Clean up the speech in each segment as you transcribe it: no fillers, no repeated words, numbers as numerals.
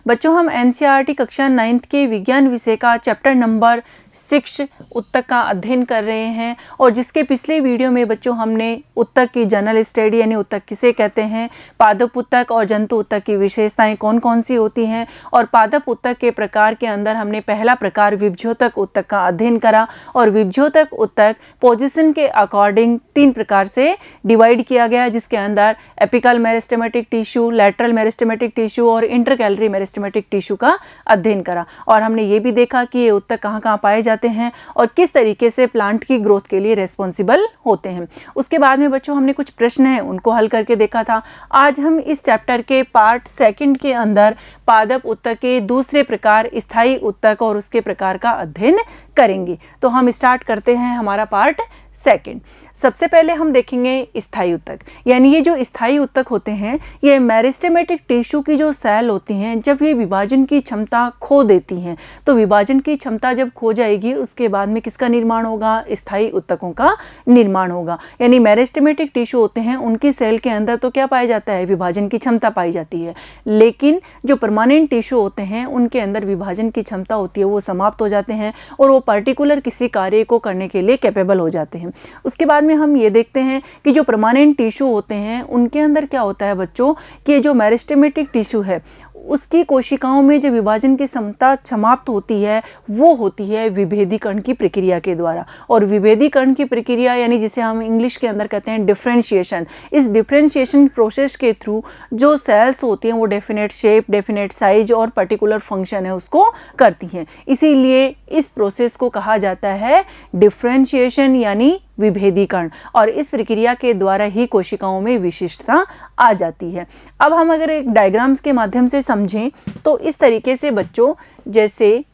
बच्चों हम एनसीईआरटी कक्षा 9th के विज्ञान विषय का चैप्टर नंबर 6 उत्तक का अध्ययन कर रहे हैं और जिसके पिछले वीडियो में बच्चों हमने उत्तक की जनरल स्टडी यानी उत्तक किसे कहते हैं, पादप उत्तक और जंतु उत्तक की विशेषताएं कौन कौन सी होती हैं और पादप उत्तक के प्रकार के अंदर हमने पहला प्रकार विभज्योतक उत्तक का अध्ययन करा और विभज्योतक उत्तक पोजीशन के अकॉर्डिंग 3 प्रकार से डिवाइड किया गया, जिसके अंदर apical meristematic tissue, lateral meristematic tissue और इंटरकैलरी मेरिस्टेमेटिक टिश्यू का अध्ययन करा। और हमने ये भी देखा कि ये उत्तक कहाँ कहाँ पाए जाते हैं और किस तरीके से प्लांट की ग्रोथ के लिए रेस्पॉन्सिबल होते हैं। उसके बाद में बच्चों हमने कुछ प्रश्न हैं उनको हल करके देखा था। आज हम इस चैप्टर के पार्ट 2 के अंदर पादप उत्तक के दूसरे प्रकार स्थायी उत्तक और उसके प्रकार का अध्ययन करेंगे। तो हम स्टार्ट करते हैं हमारा पार्ट 2। सबसे पहले हम देखेंगे स्थायी उत्तक, यानी ये जो स्थायी उत्तक होते हैं ये मेरिस्टेमेटिक टिश्यू की जो सेल होती हैं जब ये विभाजन की क्षमता खो देती हैं, तो विभाजन की क्षमता जब खो जाएगी उसके बाद में किसका निर्माण होगा, स्थायी उत्तकों का निर्माण होगा। यानी मेरिस्टेमेटिक टिश्यू होते हैं उनकी सेल के अंदर तो क्या पाया जाता है, विभाजन की क्षमता पाई जाती है, लेकिन जो परमानेंट टिश्यू होते हैं उनके अंदर विभाजन की क्षमता होती है वो समाप्त हो जाते हैं और वो पर्टिकुलर किसी कार्य को करने के लिए कैपेबल हो जाते हैं। उसके बाद में हम ये देखते हैं कि जो परमानेंट टिश्यू होते हैं उनके अंदर क्या होता है बच्चों कि जो मेरिस्टेमेटिक टिश्यू है उसकी कोशिकाओं में जो विभाजन की क्षमता समाप्त होती है वो होती है विभेदीकरण की प्रक्रिया के द्वारा। और विभेदीकरण की प्रक्रिया यानी जिसे हम इंग्लिश के अंदर कहते हैं डिफरेंशिएशन, इस डिफरेंशिएशन प्रोसेस के थ्रू जो सेल्स होती हैं वो डेफिनेट शेप, डेफिनेट साइज और पर्टिकुलर फंक्शन है उसको करती हैं। इसीलिए इस प्रोसेस को कहा जाता है डिफरेंशिएशन यानी विभेदीकरण और इस प्रक्रिया के द्वारा ही कोशिकाओं में विशिष्टता आ जाती है। अब हम अगर एक डायग्राम्स के माध्यम से समझें तो इस तरीके से बच्चों, जैसे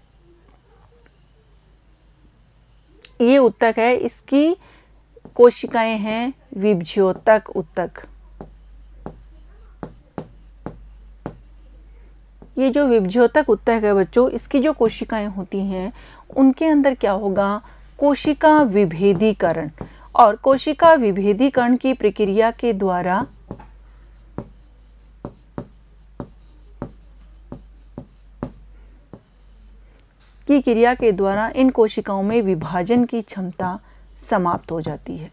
ये उत्तक है, इसकी कोशिकाएं हैं विभज्योतक उत्तक। ये जो विभज्योतक उत्तक है बच्चों, इसकी जो कोशिकाएं होती हैं उनके अंदर क्या होगा, कोशिका विभेदीकरण, और कोशिका विभेदीकरण की प्रक्रिया के द्वारा इन कोशिकाओं में विभाजन की क्षमता समाप्त हो जाती है।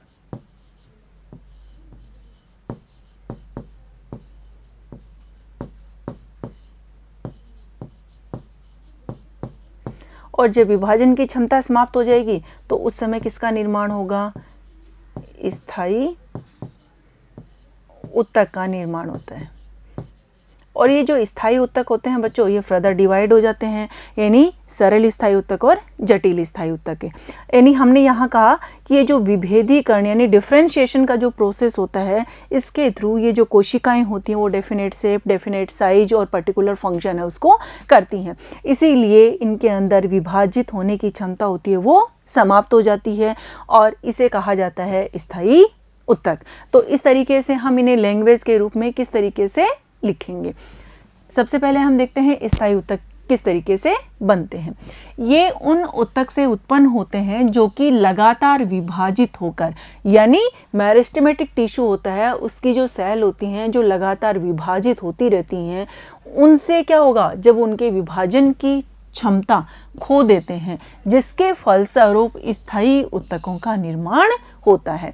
और जब विभाजन की क्षमता समाप्त हो जाएगी तो उस समय किसका निर्माण होगा, स्थायी उत्तक का निर्माण होता है। और ये जो स्थायी उत्तक होते हैं बच्चों ये फर्दर डिवाइड हो जाते हैं, यानी सरल स्थायी उत्तक और जटिल स्थायी उत्तक है। यानी हमने यहाँ कहा कि ये जो विभेदीकरण यानी डिफरेंशिएशन का जो प्रोसेस होता है इसके थ्रू ये जो कोशिकाएं होती हैं वो डेफिनेट शेप, डेफिनेट साइज और पर्टिकुलर फंक्शन है उसको करती हैं। इसीलिए इनके अंदर विभाजित होने की क्षमता होती है वो समाप्त हो जाती है और इसे कहा जाता है स्थायी उत्तक। तो इस तरीके से हम इन्हें लैंग्वेज के रूप में किस तरीके से लिखेंगे। सबसे पहले हम देखते हैं स्थायी उत्तक किस तरीके से बनते हैं। ये उन उत्तक से उत्पन्न होते हैं जो कि लगातार विभाजित होकर, यानी मेरिस्टेमेटिक टिश्यू होता है उसकी जो सेल होती हैं जो लगातार विभाजित होती रहती हैं, उनसे क्या होगा, जब उनके विभाजन की क्षमता खो देते हैं जिसके फलस्वरूप स्थायी उत्तकों का निर्माण होता है।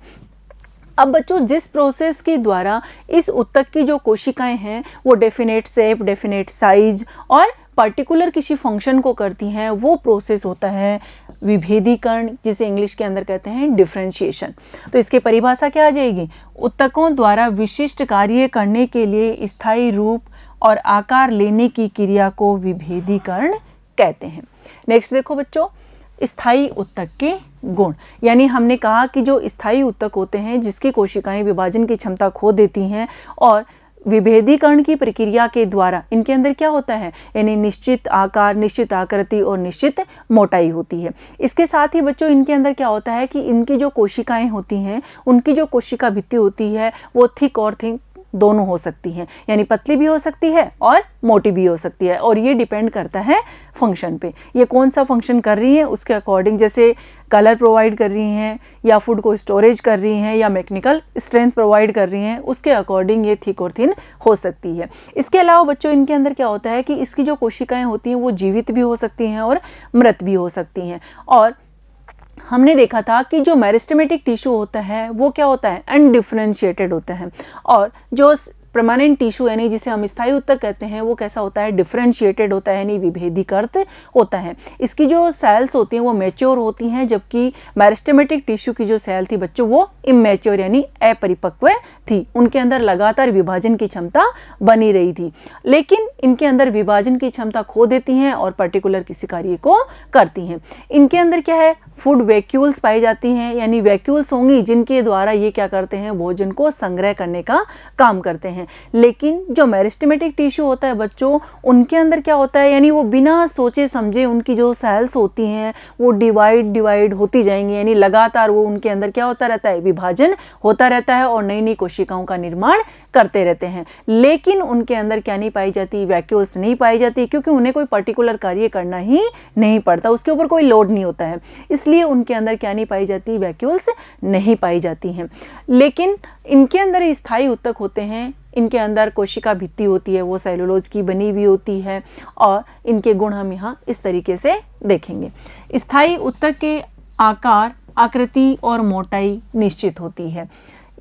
अब बच्चों जिस प्रोसेस के द्वारा इस उत्तक की जो कोशिकाएं हैं वो डेफिनेट शेप, डेफिनेट साइज और पर्टिकुलर किसी फंक्शन को करती हैं वो प्रोसेस होता है विभेदीकरण, जिसे इंग्लिश के अंदर कहते हैं डिफरेंशिएशन। तो इसकी परिभाषा क्या आ जाएगी, उत्तकों द्वारा विशिष्ट कार्य करने के लिए स्थायी रूप और आकार लेने की क्रिया को विभेदीकरण कहते हैं। नेक्स्ट देखो बच्चों, स्थायी उत्तक के गुण, यानी हमने कहा कि जो स्थायी उत्तक होते हैं जिसकी कोशिकाएं विभाजन की क्षमता खो देती हैं और विभेदीकरण की प्रक्रिया के द्वारा इनके अंदर क्या होता है, यानी निश्चित आकार, निश्चित आकृति और निश्चित मोटाई होती है। इसके साथ ही बच्चों इनके अंदर क्या होता है कि इनकी जो कोशिकाएं होती हैं उनकी जो कोशिका भित्ति होती है वो थिक और थिन दोनों हो सकती हैं, यानी पतली भी हो सकती है और मोटी भी हो सकती है, और ये डिपेंड करता है फंक्शन पे, ये कौन सा फंक्शन कर रही है उसके अकॉर्डिंग, जैसे कलर प्रोवाइड कर रही हैं या फूड को स्टोरेज कर रही हैं या मैकेनिकल स्ट्रेंथ प्रोवाइड कर रही हैं, उसके अकॉर्डिंग ये थिक और थिन हो सकती है। इसके अलावा बच्चों इनके अंदर क्या होता है कि इसकी जो कोशिकाएं होती हैं वो जीवित भी हो सकती हैं और मृत भी हो सकती हैं। और हमने देखा था कि जो मेरिस्टेमेटिक टिश्यू होता है वो क्या होता है, अनडिफरेंशिएटेड होता है, और जो परमानेंट टिश्यू यानी जिसे हम स्थायी ऊतक कहते हैं वो कैसा होता है, डिफरेंशिएटेड होता है, यानी विभेदीकृत होता है। इसकी जो सेल्स होती हैं वो मैच्योर होती हैं, जबकि मेरिस्टेमेटिक टिश्यू की जो सेल थी बच्चों वो इमैच्योर यानी अपरिपक्व थी, उनके अंदर लगातार विभाजन की क्षमता बनी रही थी, लेकिन इनके अंदर विभाजन की क्षमता खो देती हैं और पर्टिकुलर किसी कार्य को करती हैं। इनके अंदर क्या है, फूड वैक्यूल्स पाई जाती हैं, यानी वैक्यूल्स होंगी जिनके द्वारा ये क्या करते हैं, भोजन को संग्रह करने का काम करते हैं। लेकिन जो मेरिस्टेमेटिक टिश्यू होता है बच्चों, उनके अंदर क्या होता है, यानी वो बिना सोचे समझे उनकी जो सेल्स होती हैं वो डिवाइड होती जाएंगी, यानी लगातार वो उनके अंदर क्या होता रहता है, विभाजन होता रहता है और नई नई कोशिकाओं का निर्माण करते रहते हैं। लेकिन उनके अंदर क्या नहीं पाई जाती, वैक्यूल्स नहीं पाई जाती, क्योंकि उन्हें कोई पर्टिकुलर कार्य करना ही नहीं पड़ता, उसके ऊपर कोई लोड नहीं होता है, इसलिए उनके अंदर क्या नहीं पाई जाती, वैक्यूल्स नहीं पाई जाती हैं। लेकिन इनके अंदर स्थायी ऊतक होते हैं, इनके अंदर कोशिका भित्ति होती है वो सेलुलोज की बनी हुई होती है, और इनके गुण हम यहाँ इस तरीके से देखेंगे। स्थायी ऊतक के आकार, आकृति और मोटाई निश्चित होती है,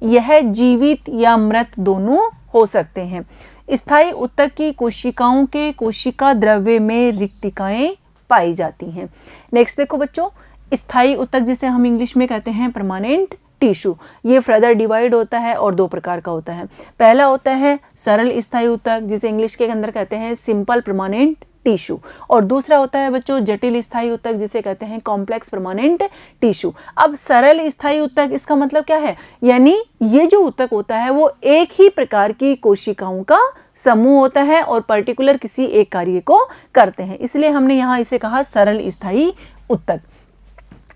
यह जीवित या मृत दोनों हो सकते हैं। स्थायी ऊतक की कोशिकाओं के कोशिका द्रव्य में रिक्तिकाएं पाई जाती हैं। नेक्स्ट देखो बच्चों, स्थायी ऊतक जिसे हम इंग्लिश में कहते हैं परमानेंट टिश्यू, ये फर्दर डिवाइड होता है और दो प्रकार का होता है। पहला होता है सरल स्थायी ऊतक जिसे इंग्लिश के अंदर कहते हैं सिंपल परमानेंट टिश्यू, और दूसरा होता है बच्चों जटिल स्थायी ऊतक जिसे कहते हैं कॉम्प्लेक्स परमानेंट टिश्यू। अब सरल स्थायी ऊतक इसका मतलब क्या है, यानी ये जो ऊतक होता है वो एक ही प्रकार की कोशिकाओं का समूह होता है और पर्टिकुलर किसी एक कार्य को करते हैं, इसलिए हमने यहाँ इसे कहा सरल स्थायी ऊतक।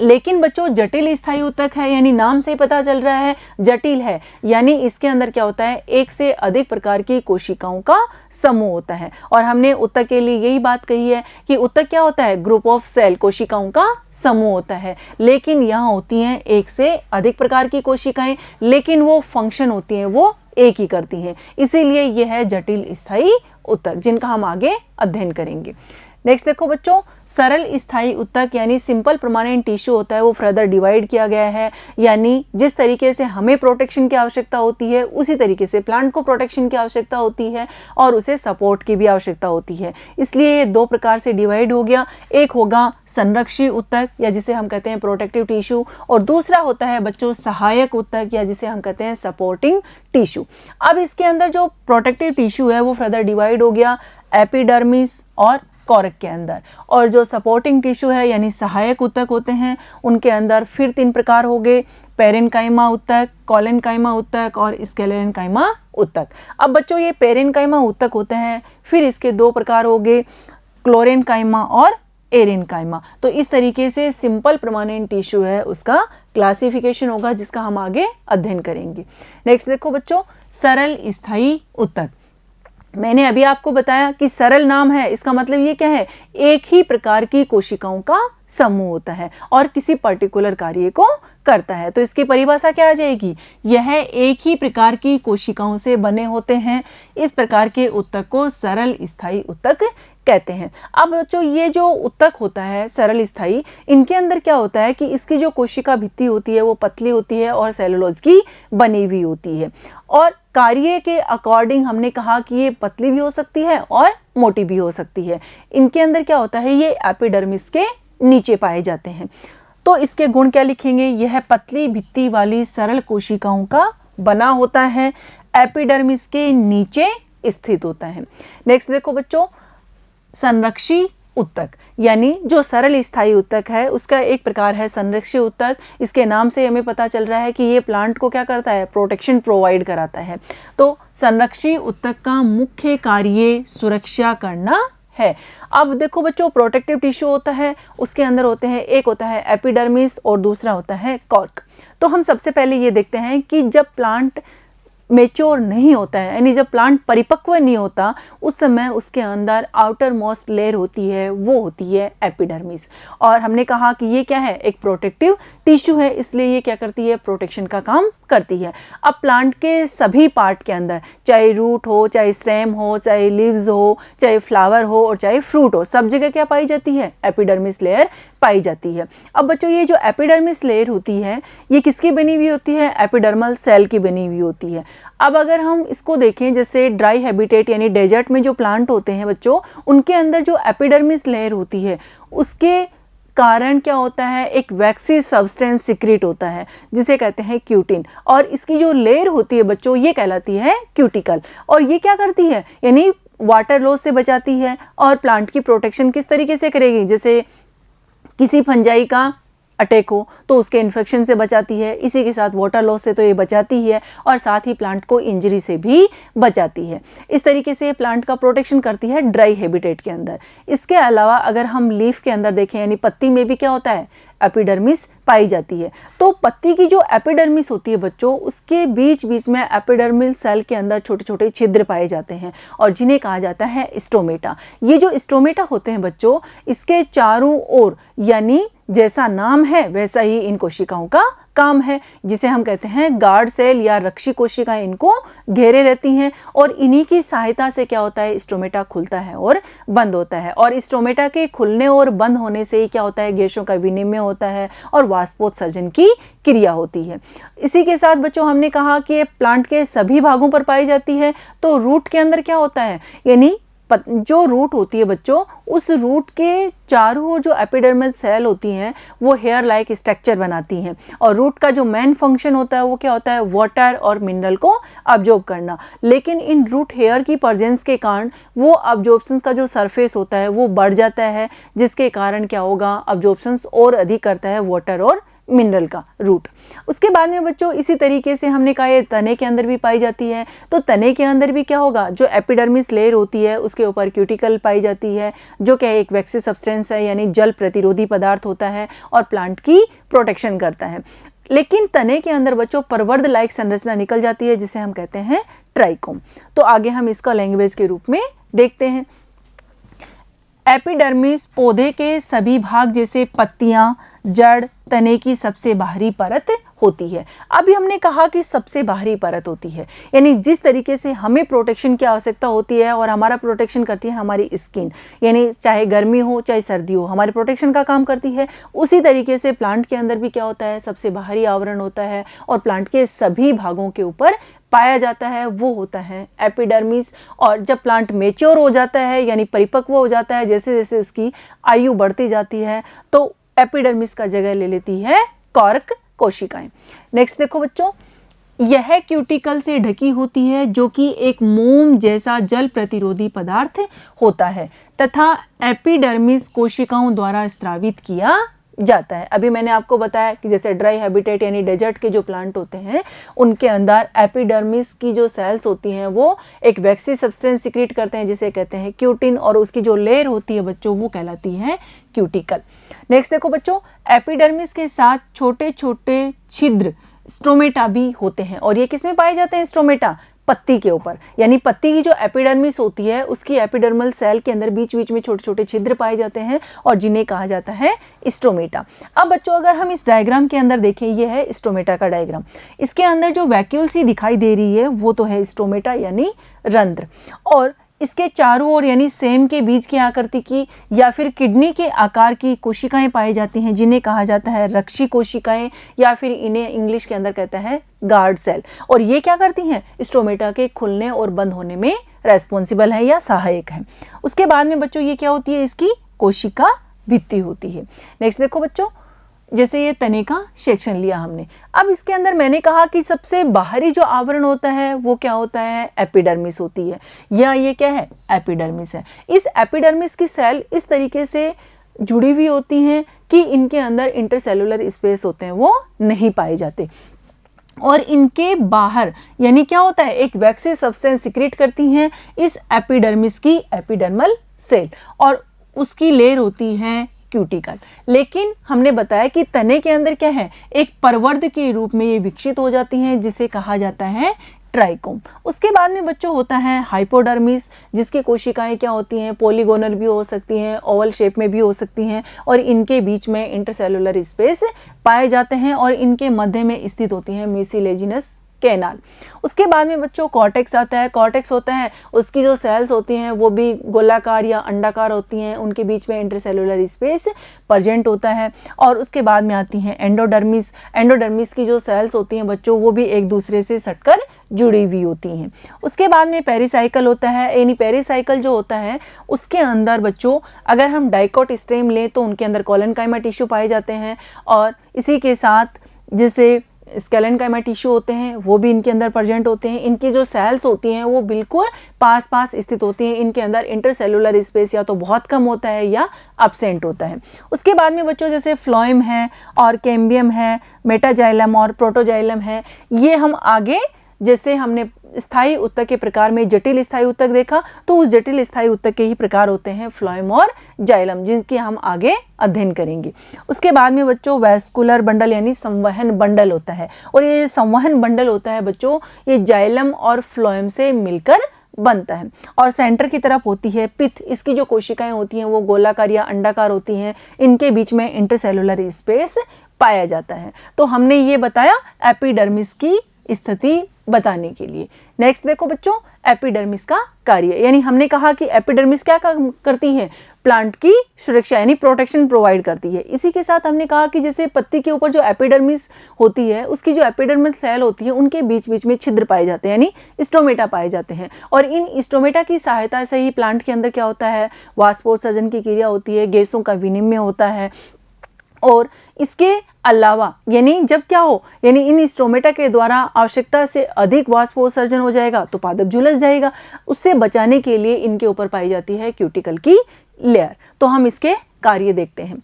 लेकिन बच्चों जटिल स्थायी ऊतक है, यानी नाम से ही पता चल रहा है जटिल है, यानी इसके अंदर क्या होता है, एक से अधिक प्रकार की कोशिकाओं का समूह होता है। और हमने ऊतक के लिए यही बात कही है कि ऊतक क्या होता है, ग्रुप ऑफ सेल, कोशिकाओं का समूह होता है। लेकिन यहाँ होती हैं एक से अधिक प्रकार की कोशिकाएं, लेकिन वो फंक्शन होती हैं वो एक ही करती हैं, इसीलिए यह है जटिल स्थायी ऊतक जिनका हम आगे अध्ययन करेंगे। नेक्स्ट देखो बच्चों, सरल स्थायी ऊतक यानी सिंपल परमानेंट टिश्यू होता है वो फर्दर डिवाइड किया गया है, यानी जिस तरीके से हमें प्रोटेक्शन की आवश्यकता होती है उसी तरीके से प्लांट को प्रोटेक्शन की आवश्यकता होती है और उसे सपोर्ट की भी आवश्यकता होती है, इसलिए ये दो प्रकार से डिवाइड हो गया। एक होगा संरक्षी ऊतक या जिसे हम कहते हैं प्रोटेक्टिव टिश्यू, और दूसरा होता है बच्चों सहायक ऊतक या जिसे हम कहते हैं सपोर्टिंग टिश्यू। अब इसके अंदर जो प्रोटेक्टिव टिश्यू है वो फर्दर डिवाइड हो गया एपिडर्मिस और कोरक के अंदर, और जो सपोर्टिंग टिश्यू है यानी सहायक ऊतक होते हैं उनके अंदर फिर तीन प्रकार हो गए, पेरेनकाइमा ऊतक, कॉलेनकाइमा ऊतक और स्केलेनकाइमा ऊतक। अब बच्चों ये पेरेनकाइमा ऊतक होते हैं, फिर इसके दो प्रकार हो गए, क्लोरेनकाइमा और एरेनकाइमा। तो इस तरीके से सिंपल परमानेंट टिश्यू है उसका क्लासिफिकेशन होगा जिसका हम आगे अध्ययन करेंगे। नेक्स्ट देखो बच्चों, सरल स्थायी ऊतक। मैंने अभी आपको बताया कि सरल नाम है, इसका मतलब ये क्या है, एक ही प्रकार की कोशिकाओं का समूह होता है और किसी पर्टिकुलर कार्य को करता है। तो इसकी परिभाषा क्या आ जाएगी, यह एक ही प्रकार की कोशिकाओं से बने होते हैं, इस प्रकार के ऊतक को सरल स्थायी ऊतक कहते हैं। अब बच्चों ये जो ऊतक होता है सरल स्थायी, इनके अंदर क्या होता है कि इसकी जो कोशिका भित्ति होती है वो पतली होती है और सेलुलोज की बनी हुई होती है, और कार्य के अकॉर्डिंग हमने कहा कि ये पतली भी हो सकती है और मोटी भी हो सकती है। इनके अंदर क्या होता है, ये एपिडर्मिस के नीचे पाए जाते हैं। तो इसके गुण क्या लिखेंगे, यह पतली भित्ति वाली सरल कोशिकाओं का बना होता है, एपिडर्मिस के नीचे स्थित होता है। नेक्स्ट देखो बच्चों, संरक्षी ऊतक यानी जो सरल स्थायी ऊतक है उसका एक प्रकार है संरक्षी ऊतक। इसके नाम से हमें पता चल रहा है कि ये प्लांट को क्या करता है, प्रोटेक्शन प्रोवाइड कराता है। तो संरक्षी ऊतक का मुख्य कार्य सुरक्षा करना है। अब देखो बच्चों, प्रोटेक्टिव टिश्यू होता है, उसके अंदर होते हैं, एक होता है एपिडर्मिस और दूसरा होता है कॉर्क। तो हम सबसे पहले ये देखते हैं कि जब प्लांट मेच्योर नहीं होता है, यानी जब प्लांट परिपक्व नहीं होता, उस समय उसके अंदर आउटर मोस्ट लेयर होती है, वो होती है एपिडर्मिस। और हमने कहा कि ये क्या है, एक प्रोटेक्टिव टिश्यू है, इसलिए ये क्या करती है, प्रोटेक्शन का काम करती है। अब प्लांट के सभी पार्ट के अंदर, चाहे रूट हो, चाहे स्टेम हो, चाहे लीव्स हो, चाहे फ्लावर हो और चाहे फ्रूट हो, सब जगह क्या पाई जाती है, एपिडर्मिस लेयर पाई जाती है। अब बच्चों ये जो एपिडर्मिस लेयर होती है, ये किसकी बनी हुई होती है, एपिडर्मल सेल की बनी हुई होती है। अब अगर हम इसको देखें, जैसे ड्राई हैबिटेट यानी डेजर्ट में जो प्लांट होते हैं बच्चों, उनके अंदर जो एपिडर्मिस लेयर होती है, उसके कारण क्या होता है, एक वैक्सी सब्सटेंस सिक्रीट होता है जिसे कहते हैं क्यूटिन, और इसकी जो लेयर होती है बच्चों, ये कहलाती है क्यूटिकल। और ये क्या करती है, यानी वाटर लॉस से बचाती है और प्लांट की प्रोटेक्शन किस तरीके से करेगी, जैसे किसी फंजाई का अटैक हो तो उसके इन्फेक्शन से बचाती है, इसी के साथ वाटर लॉस से तो ये बचाती है, और साथ ही प्लांट को इंजरी से भी बचाती है। इस तरीके से प्लांट का प्रोटेक्शन करती है ड्राई हैबिटेट के अंदर। इसके अलावा अगर हम लीफ के अंदर देखें, यानी पत्ती में भी क्या होता है, एपिडर्मिस पाई जाती है। तो पत्ती की जो एपिडर्मिस होती है बच्चों, उसके बीच बीच में एपिडर्मिल सेल के अंदर छोटे छोटे छिद्र पाए जाते हैं और जिन्हें कहा जाता है स्टोमेटा। ये जो स्टोमेटा होते हैं बच्चों, इसके चारों ओर, यानी जैसा नाम है वैसा ही इन कोशिकाओं का काम है, जिसे हम कहते हैं गार्ड सेल या रक्षी कोशिकाएं इनको घेरे रहती हैं, और इन्हीं की सहायता से क्या होता है, स्टोमेटा खुलता है और बंद होता है। और स्टोमेटा के खुलने और बंद होने से ही क्या होता है, गैसों का विनिमय होता है और वाष्पोत्सर्जन की क्रिया होती है। इसी के साथ बच्चों हमने कहा कि प्लांट के सभी भागों पर पाई जाती है। तो रूट के अंदर क्या होता है, यानी जो रूट होती है बच्चों, उस रूट के चारों ओर जो एपिडर्मल सेल होती हैं वो हेयर लाइक स्ट्रक्चर बनाती हैं, और रूट का जो मेन फंक्शन होता है वो क्या होता है, वाटर और मिनरल को अब्जॉर्ब करना। लेकिन इन रूट हेयर की प्रेजेंस के कारण वो अब्जॉर्प्शन का जो सरफेस होता है वो बढ़ जाता है, जिसके कारण क्या होगा, अब्जॉर्प्शन और अधिक करता है वाटर और मिनरल का रूट। उसके बाद में बच्चों इसी तरीके से हमने कहा ये तने के अंदर भी पाई जाती है। तो तने के अंदर भी क्या होगा, जो एपिडर्मिस लेयर होती है उसके ऊपर क्यूटिकल पाई जाती है, जो क्या एक वैक्सी सब्सटेंस है, यानी जल प्रतिरोधी पदार्थ होता है और प्लांट की प्रोटेक्शन करता है। लेकिन तने के अंदर बच्चों प्रवर्ध लाइक संरचना निकल जाती है, जिसे हम कहते हैं ट्राइकोम। तो आगे हम इसका लैंग्वेज के रूप में देखते हैं। एपिडर्मिस पौधे के सभी भाग जैसे पत्तियां, जड़, तने की सबसे बाहरी परत होती है। अभी हमने कहा कि सबसे बाहरी परत होती है, यानी जिस तरीके से हमें प्रोटेक्शन की आवश्यकता होती है और हमारा प्रोटेक्शन करती है हमारी स्किन, यानी चाहे गर्मी हो चाहे सर्दी हो हमारे प्रोटेक्शन का काम करती है, उसी तरीके से प्लांट के अंदर भी क्या होता है, सबसे बाहरी आवरण होता है और प्लांट के सभी भागों के ऊपर पाया जाता है, वो होता है एपिडर्मिस। और जब प्लांट मेच्योर हो जाता है यानी परिपक्व हो जाता है, जैसे जैसे उसकी आयु बढ़ती जाती है, तो एपिडर्मिस का जगह ले लेती है कॉर्क कोशिकाएं। नेक्स्ट देखो बच्चों, यह क्यूटिकल से ढकी होती है जो कि एक मोम जैसा जल प्रतिरोधी पदार्थ होता है तथा एपिडर्मिस कोशिकाओं द्वारा स्रावित किया जाता है। अभी मैंने आपको बताया कि जैसे ड्राई हैबिटेट यानी डेजर्ट के जो प्लांट होते हैं उनके अंदर एपिडर्मिस की जो सेल्स होती हैं वो एक वैक्सी सब्सटेंस सिक्रीट करते हैं जिसे कहते हैं क्यूटिन, और उसकी जो लेयर होती है बच्चों वो कहलाती है क्यूटिकल। नेक्स्ट देखो बच्चों, एपिडर्मिस के साथ छोटे छोटे छिद्र स्टोमेटा भी होते हैं, और ये किसमें पाए जाते हैं, स्टोमेटा, पत्ती के ऊपर, यानी पत्ती की जो एपिडर्मिस होती है उसकी एपिडर्मल सेल के अंदर बीच बीच में छोटे छोटे छिद्र पाए जाते हैं और जिन्हें कहा जाता है स्टोमेटा। अब बच्चों अगर हम इस डायग्राम के अंदर देखें, ये है स्टोमेटा का डायग्राम। इसके अंदर जो वैक्यूल सी दिखाई दे रही है वो तो है स्टोमेटा यानी रंध्र, और इसके चारों ओर यानी सेम के बीच की आकृति की या फिर किडनी के आकार की कोशिकाएं पाई जाती हैं जिन्हें कहा जाता है रक्षी कोशिकाएं, या फिर इन्हें इंग्लिश के अंदर कहता है गार्ड सेल। और ये क्या करती हैं, स्टोमेटा के खुलने और बंद होने में रेस्पॉन्सिबल है या सहायक है। उसके बाद में बच्चों ये क्या होती है, इसकी कोशिका भित्ति होती है। नेक्स्ट देखो बच्चों, जैसे ये तने का सेक्शन लिया हमने, अब इसके अंदर मैंने कहा कि सबसे बाहरी जो आवरण होता है वो क्या होता है, एपिडर्मिस होती है, या ये क्या है, एपिडर्मिस है। इस एपिडर्मिस की सेल इस तरीके से जुड़ी हुई होती हैं कि इनके अंदर इंटरसेलुलर स्पेस होते हैं वो नहीं पाए जाते, और इनके बाहर यानी क्या होता है, एक वैक्सी सब्सटेंस सिक्रीट करती हैं इस एपिडर्मिस की एपिडर्मल सेल, और उसकी लेयर होती है क्यूटिकल। लेकिन हमने बताया कि तने के अंदर क्या है, एक परवर्ध के रूप में ये विकसित हो जाती हैं जिसे कहा जाता है ट्राइकोम। उसके बाद में बच्चों होता है हाइपोडर्मिस, जिसकी कोशिकाएं क्या होती हैं, पॉलीगोनल भी हो सकती हैं, ओवल शेप में भी हो सकती हैं और इनके बीच में इंटरसेलुलर स्पेस पाए जाते हैं और इनके मध्य में स्थित होती हैं म्यूसिलेजिनस कैनाल। उसके बाद में बच्चों कॉर्टेक्स आता है। कॉर्टेक्स होता है, उसकी जो सेल्स होती हैं वो भी गोलाकार या अंडाकार होती हैं, उनके बीच में इंटरसेलुलर स्पेस प्रेजेंट होता है। और उसके बाद में आती हैं एंडोडर्मिस। एंडोडर्मिस की जो सेल्स होती हैं बच्चों वो भी एक दूसरे से सटकर जुड़ी हुई होती हैं। उसके बाद में पेरिसाइकल होता है, यानी पेरिसाइकल जो होता है उसके अंदर बच्चों अगर हम डाइकोट स्टेम लें तो उनके अंदर कोलेनकाइमा टिश्यू पाए जाते हैं और इसी के साथ जैसे स्केलेनकाइमा टिश्यू होते हैं वो भी इनके अंदर प्रेजेंट होते हैं। इनकी जो सेल्स होती हैं वो बिल्कुल पास पास स्थित होती हैं। इनके अंदर इंटरसेलुलर स्पेस या तो बहुत कम होता है या एब्सेंट होता है। उसके बाद में बच्चों जैसे फ्लोएम है और कैम्बियम है, मेटाजाइलम और प्रोटोजाइलम है, ये हम आगे जैसे हमने स्थायी उत्तक के प्रकार में जटिल स्थायी उत्तक देखा तो उस जटिल स्थायी उत्तक के ही प्रकार होते हैं फ्लोएम और जाइलम, जिनकी हम आगे अध्ययन करेंगे। उसके बाद में बच्चों वैस्कुलर बंडल यानी संवहन बंडल होता है और ये संवहन बंडल होता है बच्चों ये जाइलम और फ्लोएम से मिलकर बनता है। और सेंटर की तरफ होती है पिथ। इसकी जो कोशिकाएं होती हैं वो गोलाकार या अंडाकार होती हैं, इनके बीच में इंटरसेलुलर स्पेस पाया जाता है। तो हमने ये बताया एपिडर्मिस की स्थिति बताने के लिए। नेक्स्ट देखो बच्चों एपिडर्मिस का कार्य, यानी हमने कहा कि एपिडर्मिस क्या करती है, प्लांट की सुरक्षा यानी प्रोटेक्शन प्रोवाइड करती है। इसी के साथ हमने कहा कि जैसे पत्ती के ऊपर जो एपिडर्मिस होती है उसकी जो एपिडर्मल सेल होती है उनके बीच बीच में छिद्र पाए जाते हैं यानी स्टोमेटा पाए जाते हैं और इन स्टोमेटा की सहायता से ही प्लांट के अंदर क्या होता है, वाष्पोत्सर्जन की क्रिया होती है, गैसों का विनिमय होता है। और इसके अलावा यानी जब क्या हो, यानी इन स्टोमेटा के द्वारा आवश्यकता से अधिक वाष्पोत्सर्जन हो जाएगा तो पादप झुलस जाएगा, उससे बचाने के लिए इनके ऊपर पाई जाती है क्यूटिकल की लेयर। तो हम इसके कार्य देखते हैं।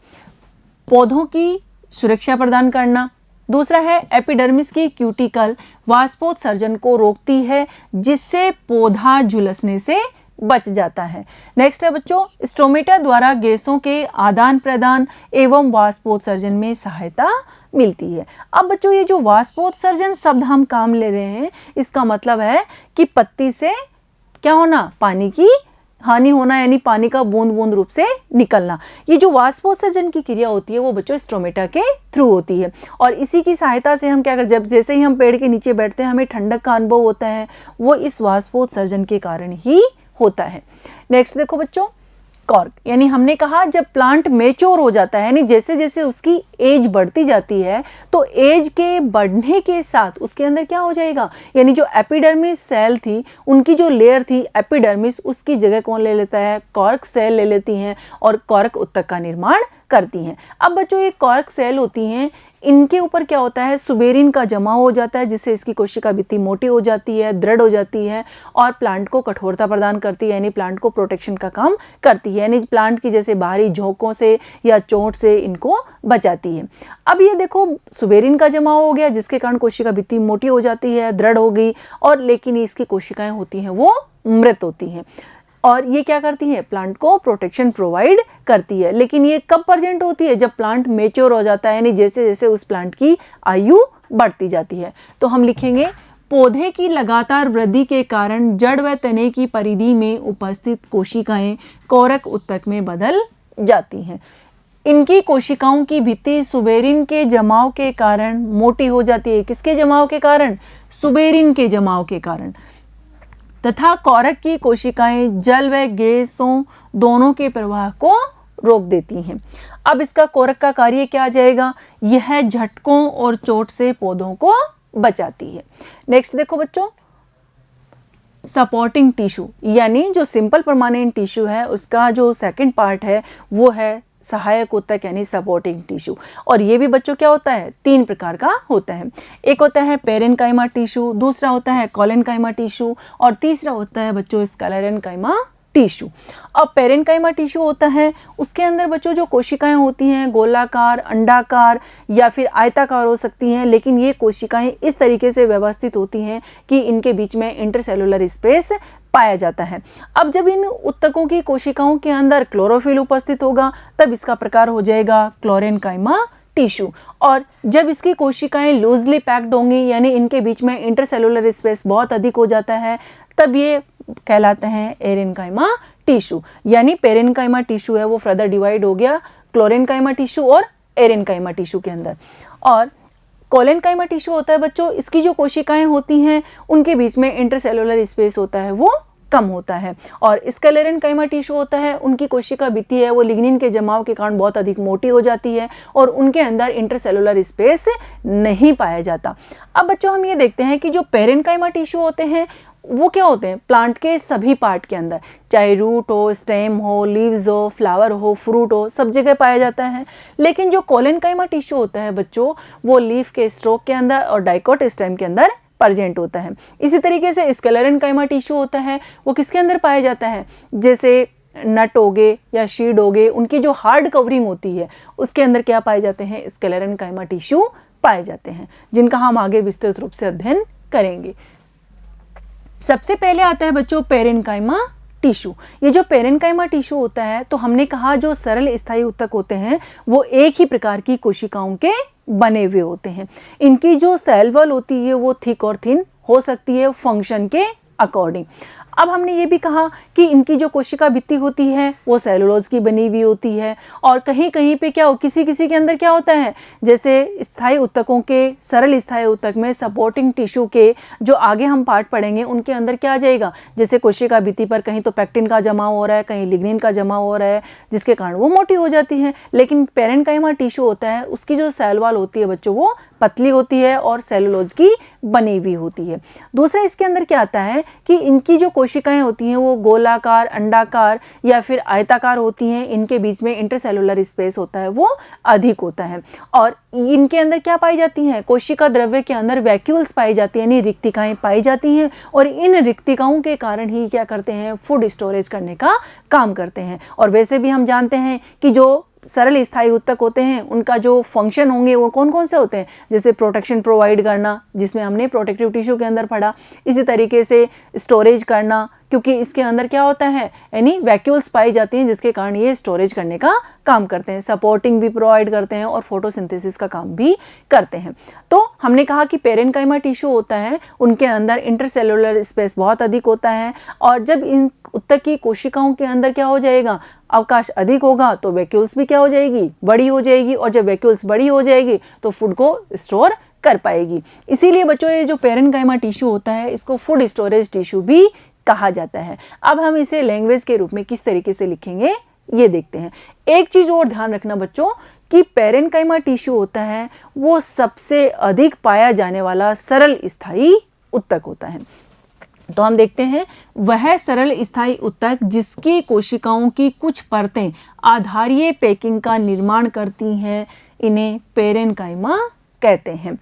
पौधों की सुरक्षा प्रदान करना। दूसरा है एपिडर्मिस की क्यूटिकल वाष्पोत्सर्जन को रोकती है जिससे पौधा झुलसने से बच जाता है। नेक्स्ट है बच्चों स्टोमेटा द्वारा गैसों के आदान प्रदान एवं वाष्पोत्सर्जन में सहायता मिलती है। अब बच्चों ये जो वाष्पोत्सर्जन शब्द हम काम ले रहे हैं इसका मतलब है कि पत्ती से क्या होना, पानी की हानि होना यानी पानी का बूंद बूंद रूप से निकलना। ये जो वाष्पोत्सर्जन की क्रिया होती है वो बच्चों स्टोमेटा के थ्रू होती है और इसी की सहायता से हम क्या करते, जब जैसे ही हम पेड़ के नीचे बैठते हैं हमें ठंडक का अनुभव होता है, वो इस वाष्पोत्सर्जन के कारण ही होता है। नेक्स्ट देखो बच्चों कॉर्क, यानी हमने कहा जब प्लांट मैच्योर हो जाता है यानी जैसे जैसे उसकी एज बढ़ती जाती है तो एज के बढ़ने के साथ उसके अंदर क्या हो जाएगा, यानी जो एपिडर्मिस सेल थी उनकी जो लेयर थी एपिडर्मिस उसकी जगह कौन ले लेता है, कॉर्क सेल ले लेती हैं और कॉर्क उत्तक का निर्माण करती हैं। अब बच्चों ये कॉर्क सेल होती हैं, इनके ऊपर क्या होता है, सुबेरिन का जमा हो जाता है जिससे इसकी कोशिका भित्ति मोटी हो जाती है, दृढ़ हो जाती है और प्लांट को कठोरता प्रदान करती है यानी प्लांट को प्रोटेक्शन का काम करती है, यानी प्लांट की जैसे बाहरी झोंकों से या चोट से इनको बचाती है। अब ये देखो सुबेरिन का जमा हो गया जिसके कारण कोशिका भित्ति मोटी हो जाती है, दृढ़ हो गई और लेकिन इसकी कोशिकाएं होती हैं वो मृत होती हैं और ये क्या करती है, प्लांट को प्रोटेक्शन प्रोवाइड करती है। लेकिन ये कब प्रेजेंट होती है, जब प्लांट मैच्योर हो जाता है यानी जैसे जैसे उस प्लांट की आयु बढ़ती जाती है। तो हम लिखेंगे पौधे की लगातार वृद्धि के कारण जड़ व तने की परिधि में उपस्थित कोशिकाएं कोरक उत्तक में बदल जाती हैं। इनकी कोशिकाओं की भित्ति सुबेरिन के जमाव के कारण मोटी हो जाती है। किसके जमाव के कारण, सुबेरिन के जमाव के कारण। तथा कोरक की कोशिकाएं जल व गैसों दोनों के प्रवाह को रोक देती हैं। अब इसका कोरक का कार्य क्या आ जाएगा, यह झटकों और चोट से पौधों को बचाती है। नेक्स्ट देखो बच्चों सपोर्टिंग टिश्यू, यानी जो सिंपल परमानेंट टिश्यू है उसका जो सेकंड पार्ट है वो है सहायक उत्तक यानी सपोर्टिंग टिश्यू। और ये भी बच्चों क्या होता है, 3 प्रकार का होता है। एक होता है पेरेन्काइमा टिश्यू, दूसरा होता है कोलेनकाइमा टिश्यू और तीसरा होता है बच्चों स्क्लेरेन्काइमा टिश्यू। अब पेरेन्काइमा टिश्यू होता है उसके अंदर बच्चों जो कोशिकाएं होती हैं गोलाकार, अंडाकार या फिर आयताकार हो सकती हैं, लेकिन ये कोशिकाएं इस तरीके से व्यवस्थित होती हैं कि इनके बीच में इंटरसेलुलर स्पेस पाया जाता है। अब जब इन उत्तकों की कोशिकाओं के अंदर क्लोरोफिल उपस्थित होगा तब इसका प्रकार हो जाएगा क्लोरेन्काइमा टिश्यू। और जब इसकी कोशिकाएं लूजली पैक्ड होंगी यानी इनके बीच में इंटरसेलुलर स्पेस बहुत अधिक हो जाता है, तब ये कहलाते हैं एरेनकाइमा टिश्यू। यानी पेरेनकाइमा टिश्यू है वो फर्दर डिवाइड हो गया क्लोरेनकाइमा टिश्यू और एरेनकाइमा टिश्यू के अंदर। और कोलेनकाइमा टिश्यू होता है बच्चों, इसकी जो कोशिकाएं होती हैं उनके बीच में इंटरसेलुलर स्पेस होता है वो कम होता है। और स्क्लेरेनकाइमा टिश्यू होता है, उनकी कोशिका भित्ति है वो लिग्निन के जमाव के कारण बहुत अधिक मोटी हो जाती है और उनके अंदर इंटरसेलुलर स्पेस नहीं पाया जाता। अब बच्चों हम ये देखते हैं कि जो पेरेनकाइमा टिश्यू होते हैं वो क्या होते हैं, प्लांट के सभी पार्ट के अंदर, चाहे रूट हो, स्टेम हो, लीव्स हो, फ्लावर हो, फ्रूट हो, सब जगह पाया जाता है। लेकिन जो कोलेनकाइमा टिश्यू होता है बच्चों वो लीफ के स्ट्रोक के अंदर और डाइकोट स्टेम के अंदर प्रेजेंट होता है। इसी तरीके से स्क्लेरेनकाइमा टिश्यू होता है वो किसके अंदर पाया जाता है, जैसे नट हो गए या शीड हो गए, उनकी जो हार्ड कवरिंग होती है उसके अंदर क्या पाए जाते हैं, स्क्लेरेनकाइमा टिश्यू पाए जाते हैं, जिनका हम आगे विस्तृत रूप से अध्ययन करेंगे। सबसे पहले आता है बच्चों पेरेनकाइमा टिश्यू। ये जो पेरेनकाइमा टिश्यू होता है तो हमने कहा जो सरल स्थायी ऊतक होते हैं वो एक ही प्रकार की कोशिकाओं के बने हुए होते हैं। इनकी जो सेल वॉल होती है वो थिक और थिन हो सकती है फंक्शन के अकॉर्डिंग। अब हमने ये भी कहा कि इनकी जो कोशिका भित्ति होती है वो सेलुलोज की बनी हुई होती है और कहीं कहीं पे क्या हो, किसी किसी के अंदर क्या होता है, जैसे स्थायी ऊतकों के, सरल स्थायी ऊतक में सपोर्टिंग टिश्यू के जो आगे हम पार्ट पढ़ेंगे उनके अंदर क्या आ जाएगा, जैसे कोशिका भित्ति पर कहीं तो पैक्टिन का जमाव हो रहा है, कहीं लिग्निन का जमाव हो रहा है, जिसके कारण वो मोटी हो जाती है। लेकिन पेरेनकाइमा टिश्यू होता है उसकी जो सेल वॉल होती है बच्चों वो पतली होती है और सेलुलोज की बनी हुई होती है। दूसरा इसके अंदर क्या आता है कि इनकी जो कोशिकाएं होती हैं वो गोलाकार, अंडाकार या फिर आयताकार होती हैं, इनके बीच में इंटरसेलुलर स्पेस होता है वो अधिक होता है। और इनके अंदर क्या पाई जाती हैं, कोशिका द्रव्य के अंदर वैक्यूल्स पाई जाती हैं यानी रिक्तिकाएं पाई जाती हैं और इन रिक्तिकाओं के कारण ही क्या करते हैं, फूड स्टोरेज करने का काम करते हैं। और वैसे भी हम जानते हैं कि जो सरल स्थायी ऊतक होते हैं उनका जो फंक्शन होंगे वो कौन कौन से होते हैं, जैसे प्रोटेक्शन प्रोवाइड करना जिसमें हमने प्रोटेक्टिव टिश्यू के अंदर पढ़ा, इसी तरीके से स्टोरेज करना क्योंकि इसके अंदर क्या होता है यानी वैक्यूल्स पाई जाती हैं जिसके कारण ये स्टोरेज करने का काम करते हैं, सपोर्टिंग भी प्रोवाइड करते हैं और फोटोसिंथेसिस का काम भी करते हैं। तो हमने कहा कि पेरेनकाइमा टिश्यू होता है उनके अंदर इंटरसेलुलर स्पेस बहुत अधिक होता है और जब इन ऊतक की कोशिकाओं के अंदर क्या हो जाएगा, अवकाश अधिक होगा तो वैक्यूल्स भी क्या हो जाएगी, बड़ी हो जाएगी और जब वैक्यूल्स बड़ी हो जाएगी तो फूड को स्टोर कर पाएगी। इसीलिए बच्चों ये जो पेरेनकाइमा टिश्यू होता है इसको फूड स्टोरेज टिश्यू भी कहा जाता है। अब हम इसे लैंग्वेज के रूप में किस तरीके से लिखेंगे ये देखते हैं। एक चीज और ध्यान रखना बच्चों कि पेरेनकाइमा टिश्यू होता है वो सबसे अधिक पाया जाने वाला सरल स्थायी ऊतक होता है। तो हम देखते हैं वह सरल स्थायी ऊतक जिसकी कोशिकाओं की कुछ परतें आधारीय पैकिंग का निर्माण करती हैं, इन्हें पेरेनकाइमा कहते हैं।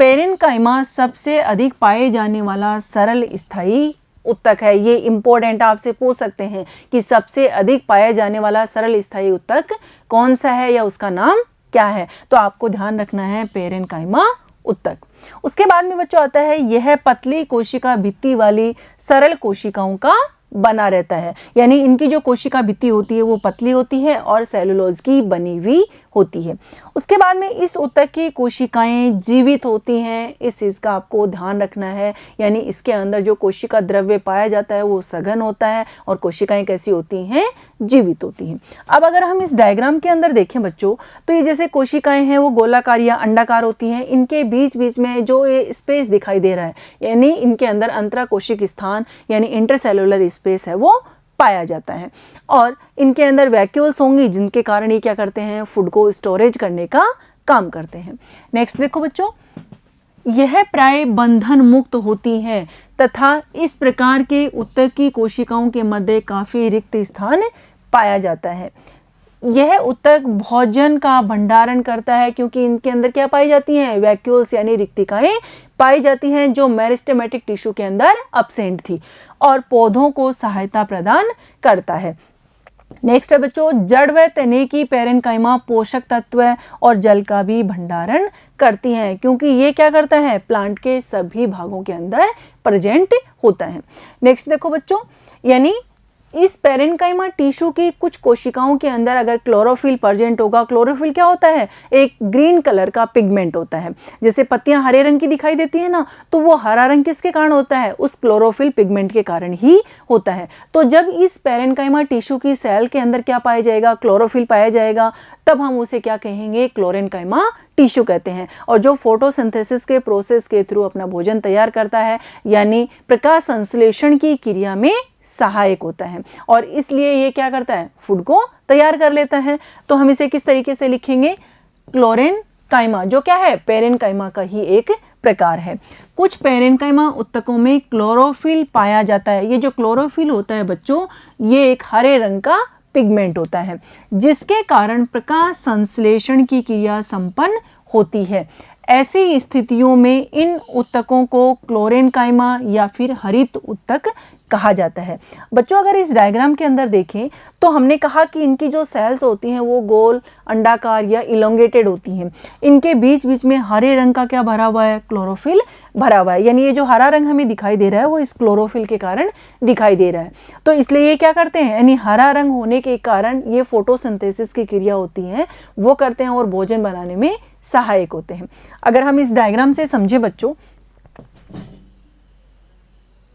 पेरेनकाइमा सबसे अधिक पाए जाने वाला सरल स्थायी ऊतक है। ये इंपॉर्टेंट आपसे पूछ सकते हैं कि सबसे अधिक पाया जाने वाला सरल स्थायी ऊतक कौन सा है या उसका नाम क्या है, तो आपको ध्यान रखना है पेरेनकाइमा ऊतक। उसके बाद में बच्चों आता है यह पतली कोशिका भित्ति वाली सरल कोशिकाओं का बना रहता है, यानी इनकी जो कोशिका भित्ति होती है वो पतली होती है और सेलुलोज की बनी हुई होती है। उसके बाद में इस ऊतक की कोशिकाएं जीवित होती हैं, इस चीज़ का आपको ध्यान रखना है, यानी इसके अंदर जो कोशिका द्रव्य पाया जाता है वो सघन होता है और कोशिकाएं कैसी होती हैं, जीवित होती हैं। अब अगर हम इस डायग्राम के अंदर देखें बच्चों तो ये जैसे कोशिकाएं हैं वो गोलाकार या अंडाकार होती हैं, इनके बीच बीच में जो ये स्पेस दिखाई दे रहा है यानी इनके अंदर अंतराकोशिक स्थान यानी इंटरसेलुलर स्पेस है वो पाया जाता है और इनके अंदर वैक्यूल्स होंगी जिनके कारण ये क्या करते हैं, फूड को स्टोरेज करने का काम करते हैं। नेक्स्ट देखो बच्चों, यह प्राय बंधन मुक्त होती है तथा इस प्रकार के ऊतक की कोशिकाओं के मध्य काफी रिक्त स्थान पाया जाता है। यह ऊतक भोजन का भंडारण करता है क्योंकि इनके अंदर क्या पाई जाती हैं, वैक्यूल्स यानी रिक्तिकाएं पाई जाती हैं जो मेरिस्टेमेटिक टिश्यू के अंदर अब्सेंट थी और पौधों को सहायता प्रदान करता है। नेक्स्ट है बच्चों, जड़ व तने की पेरेनकाइमा पोषक तत्व और जल का भी भंडारण करती हैं क्योंकि ये क्या करता है, प्लांट के सभी भागों के अंदर प्रेजेंट होता है। नेक्स्ट देखो बच्चों, यानी इस पेरेन्काइमा टिश्यू की कुछ कोशिकाओं के अंदर अगर क्लोरोफिल प्रेजेंट होगा, क्लोरोफिल क्या होता है, एक ग्रीन कलर का पिगमेंट होता है। जैसे पत्तियां हरे रंग की दिखाई देती है ना, तो वो हरा रंग किसके कारण होता है, उस क्लोरोफिल पिगमेंट के कारण ही होता है। तो जब इस पेरेन्काइमा टिश्यू की सेल के अंदर क्या पाया जाएगा, क्लोरोफिल पाया जाएगा, तब हम उसे क्या कहेंगे, क्लोरेन्काइमा टिश्यू कहते हैं। और जो फोटोसिंथेसिस के प्रोसेस के थ्रू अपना भोजन तैयार करता है, यानी प्रकाश संश्लेषण की क्रिया में सहायक होता है, और इसलिए ये क्या करता है, फूड को तैयार कर लेता है। तो हम इसे किस तरीके से लिखेंगे, क्लोरेन्काइमा, जो क्या है, पेरेन्काइमा का ही एक प्रकार है। कुछ पेरेन्काइमा उत्तकों में क्लोरोफिल पाया जाता है। ये जो क्लोरोफिल होता है बच्चों, ये एक हरे रंग का पिगमेंट होता है, जिसके कारण प्रकाश संश्लेषण की क्रिया संपन्न होती है। ऐसी स्थितियों में इन उत्तकों को क्लोरेन्काइमा या फिर हरित उत्तक कहा जाता है। बच्चों अगर इस डायग्राम के अंदर देखें तो हमने कहा कि इनकी जो सेल्स होती हैं वो गोल, अंडाकार या इलोंगेटेड होती हैं। इनके बीच बीच में हरे रंग का क्या भरा हुआ है, क्लोरोफिल भरा हुआ है। यानी ये जो हरा रंग हमें दिखाई दे रहा है वो इस क्लोरोफिल के कारण दिखाई दे रहा है। तो इसलिए ये क्या करते हैं, यानी हरा रंग होने के कारण ये फोटोसिंथेसिस की क्रिया होती है वो करते हैं और भोजन बनाने में सहायक होते हैं। अगर हम इस डायग्राम से समझे बच्चों,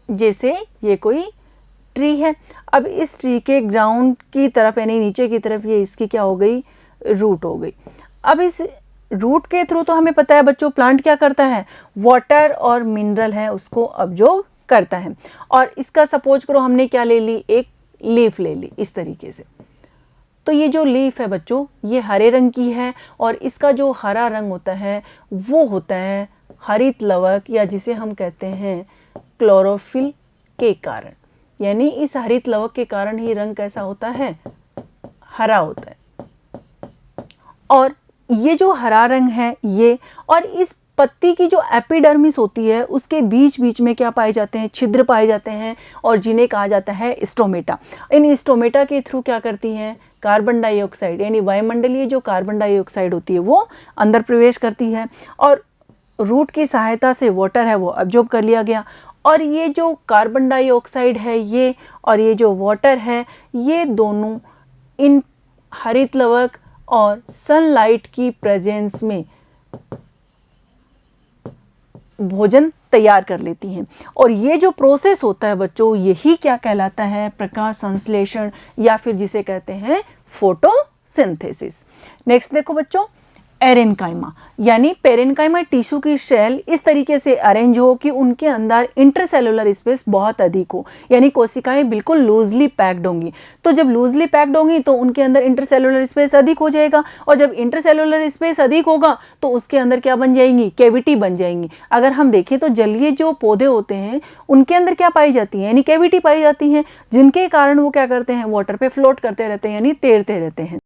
जैसे ये कोई ट्री है, अब इस ट्री के ग्राउंड की तरफ यानी नीचे की तरफ ये इसकी क्या हो गई, रूट हो गई। अब इस रूट के थ्रू तो हमें पता है बच्चों प्लांट क्या करता है, वाटर और मिनरल है उसको अब्जॉर्ब करता है। और इसका सपोज करो हमने क्या ले ली, एक लीफ ले ली इस तरीके से। तो ये जो लीफ है बच्चों ये हरे रंग की है, और इसका जो हरा रंग होता है वो होता है हरित लवक, या जिसे हम कहते हैं क्लोरोफिल के कारण। यानी इस हरित लवक के कारण ही रंग कैसा होता है, हरा होता है। और ये जो हरा रंग है ये, और इस पत्ती की जो एपिडर्मिस होती है उसके बीच बीच में क्या पाए जाते हैं, छिद्र पाए जाते हैं, और जिन्हें कहा जाता है स्टोमेटा। इन स्टोमेटा के थ्रू क्या करती हैं, कार्बन डाइऑक्साइड यानी वायुमंडलीय जो कार्बन डाइऑक्साइड होती है वो अंदर प्रवेश करती है, और रूट की सहायता से वाटर है वो अब्जॉर्ब कर लिया गया। और ये जो कार्बन डाइऑक्साइड है ये, और ये जो वाटर है, ये दोनों इन हरित लवक और सनलाइट की प्रेजेंस में भोजन तैयार कर लेती हैं। और ये जो प्रोसेस होता है बच्चों यही क्या कहलाता है, प्रकाश संश्लेषण, या फिर जिसे कहते हैं फोटोसिंथेसिस। नेक्स्ट देखो बच्चों, एरेन्काइमा यानी पेरेन्काइमा टिश्यू की सेल इस तरीके से अरेंज हो कि उनके अंदर इंटरसेलुलर स्पेस बहुत अधिक हो, यानी कोशिकाएं बिल्कुल लूजली पैक्ड होंगी। तो जब लूजली पैक्ड होंगी तो उनके अंदर इंटरसेलुलर स्पेस अधिक हो जाएगा, और जब इंटरसेलुलर स्पेस अधिक होगा तो उसके अंदर क्या बन जाएंगी, कैविटी बन जाएंगी। अगर हम देखें तो जलीय जो पौधे होते हैं उनके अंदर क्या पाई जाती है, यानी कैविटी पाई जाती है, जिनके कारण वो क्या करते हैं, वाटर पे फ्लोट करते रहते हैं, यानी तैरते रहते हैं।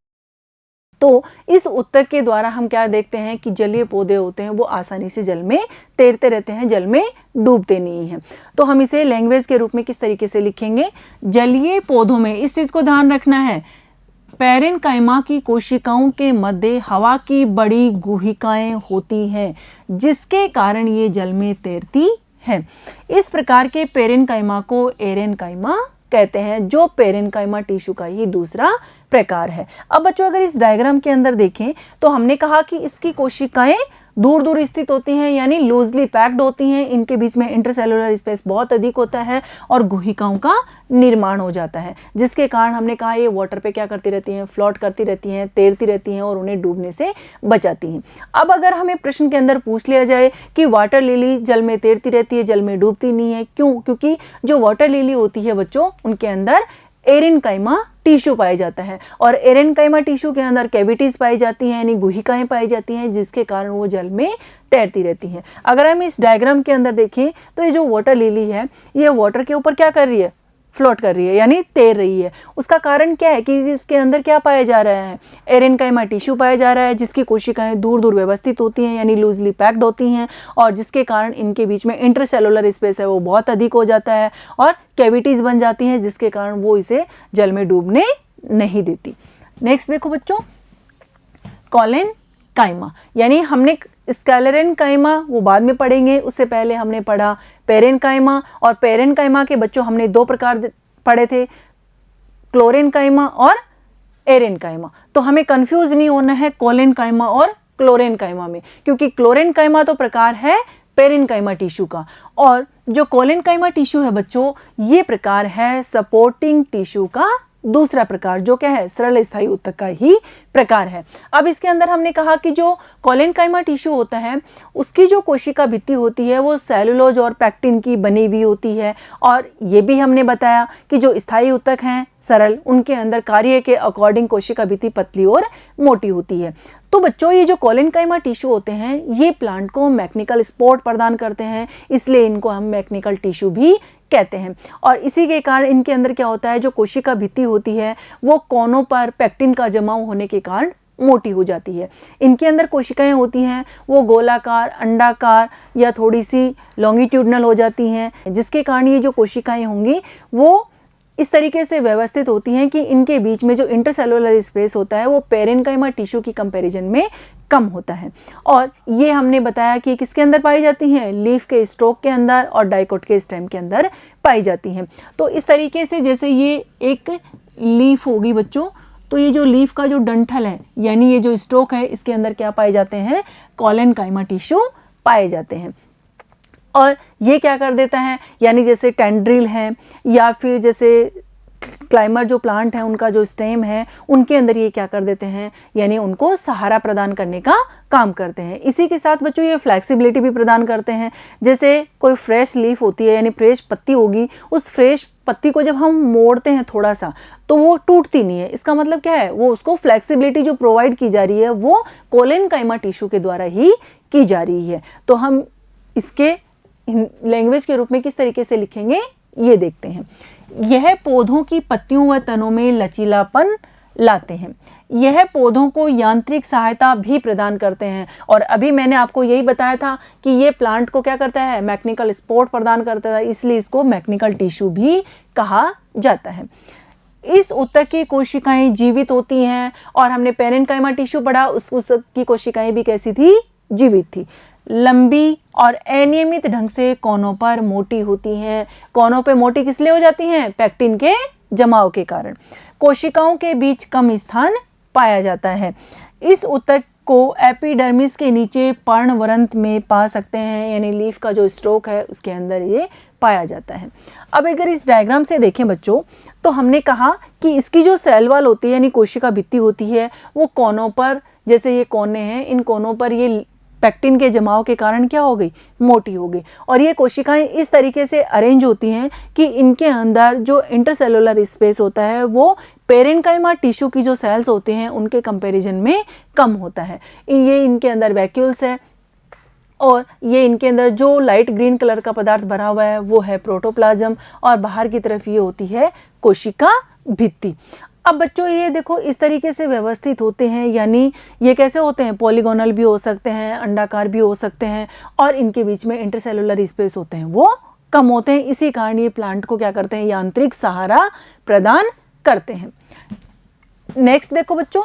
तो इस उत्तक के द्वारा हम क्या देखते हैं कि जलीय पौधे होते हैं वो आसानी से जल में तैरते रहते हैं, जल में डूबते नहीं हैं। तो हम इसे लैंग्वेज के रूप में किस तरीके से लिखेंगे, जलीय पौधों में इस चीज़ को ध्यान रखना है, पेरेन्काइमा की कोशिकाओं के मध्य हवा की बड़ी गुहिकाएं होती हैं जिसके कारण ये जल में तैरती हैं। इस प्रकार के पेरेन्काइमा को एरेन्काइमा कहते हैं, जो पेरेन्काइमा टिश्यू का ही दूसरा प्रकार है। अब बच्चों अगर इस डायग्राम के अंदर देखें तो हमने कहा कि इसकी कोशिकाएं दूर दूर स्थित होती हैं, यानी लूजली पैक्ड होती हैं, इनके बीच में इंटरसेलुलर स्पेस बहुत अधिक होता है और गुहिकाओं का निर्माण हो जाता है, जिसके कारण हमने कहा ये वाटर पे क्या करती रहती हैं, फ्लोट करती रहती हैं, तैरती रहती हैं और उन्हें डूबने से बचाती हैं। अब अगर हमें प्रश्न के अंदर पूछ लिया जाए कि वाटर लिली जल में तैरती रहती है, जल में डूबती नहीं है, क्यों? क्योंकि जो वाटर लिली होती है बच्चों उनके अंदर एरेन्काइमा टिश्यू पाया जाता है, और एरेन्काइमा टिश्यू के अंदर कैविटीज पाई जाती हैं, यानी गुहिकाएं पाई जाती हैं, जिसके कारण वो जल में तैरती रहती हैं। अगर हम इस डायग्राम के अंदर देखें तो ये जो वाटर लिली है ये वाटर के ऊपर क्या कर रही है, फ्लोट कर रही है, यानी तैर रही है। उसका कारण क्या है कि इसके अंदर क्या पाया जा रहा है, एरेन्काइमा टिश्यू पाया जा रहा है, जिसकी कोशिकाएं दूर दूर व्यवस्थित होती हैं, यानी लूजली पैक्ड होती हैं, और जिसके कारण इनके बीच में इंटरसेलुलर स्पेस है वो बहुत अधिक हो जाता है और कैविटीज बन जाती हैं, जिसके कारण वो इसे जल में डूबने नहीं देती। नेक्स्ट देखो बच्चों, कॉलेन्काइमा यानी हमने स्क्लेरेन्काइमा वो बाद में पढ़ेंगे, उससे पहले हमने पढ़ा पेरेन्काइमा, और पेरेन्काइमा के बच्चों हमने दो प्रकार पढ़े थे, क्लोरेनकाइमा और एरेनकाइमा। तो हमें कंफ्यूज नहीं होना है कोलेनकाइमा और क्लोरेनकाइमा में, क्योंकि क्लोरेनकाइमा तो प्रकार है पेरेनकाइमा टिश्यू का, और जो कोलेनकाइमा टिश्यू है बच्चों, ये प्रकार है सपोर्टिंग टिश्यू का दूसरा प्रकार, जो क्या है, सरल स्थायी ऊतक का ही प्रकार है। अब इसके अंदर हमने कहा कि जो कोलेनकाइमा टिश्यू होता है उसकी जो कोशिका भित्ति होती है वो सेलुलोज और पैक्टिन की बनी हुई होती है, और ये भी हमने बताया कि जो स्थायी ऊतक हैं सरल, उनके अंदर कार्य के अकॉर्डिंग कोशिका भित्ति पतली और मोटी होती है। तो बच्चों ये जो कोलेनकाइमा टिश्यू होते हैं ये प्लांट को मैकेनिकल सपोर्ट प्रदान करते हैं, इसलिए इनको हम मैकेनिकल टिश्यू भी कहते हैं। और इसी के कारण इनके अंदर क्या होता है, जो कोशिका भित्ति होती है वो कोनों पर पैक्टिन का जमाव होने के कारण मोटी हो जाती है। इनके अंदर कोशिकाएं होती हैं वो गोलाकार, अंडाकार या थोड़ी सी लॉन्गिट्यूडनल हो जाती हैं, जिसके कारण ये जो कोशिकाएं होंगी वो इस तरीके से व्यवस्थित होती हैं कि इनके बीच में जो इंटरसेलुलर स्पेस होता है वो पेरेनकाइमा टिश्यू की कंपैरिजन में कम होता है। और ये हमने बताया कि किसके अंदर पाई जाती हैं, लीफ के स्टोक के अंदर और डाइकोट के स्टेम के अंदर पाई जाती हैं। तो इस तरीके से जैसे ये एक लीफ होगी बच्चों, तो ये जो लीफ का जो डंठल है यानी ये जो स्टोक है इसके अंदर क्या पाए जाते हैं, कोलेनकाइमा टिश्यू पाए जाते हैं। और ये क्या कर देता है, यानी जैसे टेंड्रिल है या फिर जैसे क्लाइमर जो प्लांट है उनका जो स्टेम है उनके अंदर ये क्या कर देते हैं, यानी उनको सहारा प्रदान करने का काम करते हैं। इसी के साथ बच्चों ये फ्लेक्सिबिलिटी भी प्रदान करते हैं। जैसे कोई फ्रेश लीफ होती है यानी फ्रेश पत्ती होगी, उस फ्रेश पत्ती को जब हम मोड़ते हैं थोड़ा सा तो वो टूटती नहीं है। इसका मतलब क्या है, वो उसको फ्लेक्सिबिलिटी जो प्रोवाइड की जा रही है वो कोलेनकाइमा टिश्यू के द्वारा ही की जा रही है। तो हम इसके लैंग्वेज के रूप में किस तरीके से लिखेंगे ये देखते हैं। यह पौधों की पत्तियों व तनों में लचीलापन लाते हैं। यह पौधों को यांत्रिक सहायता भी प्रदान करते हैं। और अभी मैंने आपको यही बताया था कि ये प्लांट को क्या करता है, मैकेनिकल सपोर्ट प्रदान करता है, इसलिए इसको मैकेनिकल टिश्यू भी कहा जाता है। इस ऊतक की कोशिकाएं जीवित होती हैं, और हमने पेरेनकाइमा टिश्यू पढ़ा, उस ऊतक की कोशिकाएं भी कैसी थी, जीवित थी। लंबी और अनियमित ढंग से कोनों पर मोटी होती हैं। कोनों पे मोटी किस लिए हो जाती हैं, पैक्टिन के जमाव के कारण। कोशिकाओं के बीच कम स्थान पाया जाता है। इस ऊतक को एपिडर्मिस के नीचे पर्णवरंत में पा सकते हैं, यानी लीफ का जो स्टोक है उसके अंदर ये पाया जाता है। अब अगर इस डायग्राम से देखें बच्चों, तो हमने कहा कि इसकी जो सेल वॉल होती है यानी कोशिका भित्ति होती है वो कोनों पर, जैसे ये कोने हैं, इन कोनों पर ये पैक्टिन के जमाव के कारण क्या हो गई, मोटी हो गई। और ये कोशिकाएं इस तरीके से अरेंज होती हैं कि इनके अंदर जो इंटरसेलुलर स्पेस होता है वो पेरेनकाइमा टिश्यू की जो सेल्स होते हैं उनके कंपैरिजन में कम होता है। ये इनके अंदर वैक्यूल्स है, और ये इनके अंदर जो लाइट ग्रीन कलर का पदार्थ भरा हुआ है वो है प्रोटोप्लाज्म, और बाहर की तरफ ये होती है कोशिका भित्ति। अब बच्चों ये देखो इस तरीके से व्यवस्थित होते हैं, यानी ये कैसे होते हैं, पॉलीगोनल भी हो सकते हैं, अंडाकार भी हो सकते हैं, और इनके बीच में इंटरसेलुलर स्पेस होते हैं वो कम होते हैं। इसी कारण ये प्लांट को क्या करते हैं, यांत्रिक सहारा प्रदान करते हैं। नेक्स्ट देखो बच्चों,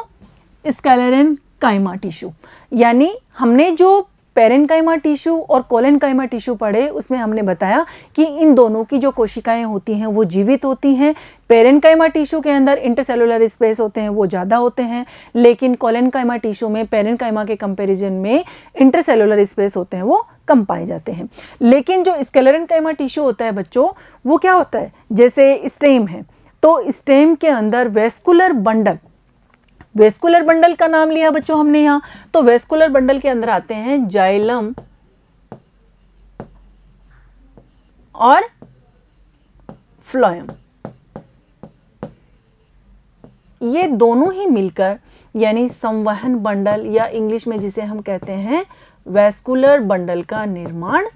स्क्लेरेनकाइमा टिश्यू, यानी हमने जो पेरेनकाइमा टिश्यू और कोलेनकाइमा टिश्यू पढ़े उसमें हमने बताया कि इन दोनों की जो कोशिकाएं होती हैं वो जीवित होती हैं। पेरेनकाइमा टिश्यू के अंदर इंटरसेलुलर स्पेस होते हैं वो ज़्यादा होते हैं, लेकिन कोलेनकाइमा टिश्यू में पेरेनकाइमा के कंपैरिजन में इंटरसेलुलर स्पेस होते हैं वो कम पाए जाते हैं। लेकिन जो स्क्लेरेनकाइमा टिश्यू होता है बच्चों वो क्या होता है, जैसे स्टेम है तो स्टेम के अंदर वेस्कुलर बंडल, वेस्कुलर बंडल का नाम लिया बच्चों हमने यहाँ, तो वेस्कुलर बंडल के अंदर आते हैं जाइलम और फ्लोएम। ये दोनों ही मिलकर यानी संवहन बंडल या इंग्लिश में जिसे हम कहते हैं वेस्कुलर बंडल का निर्माण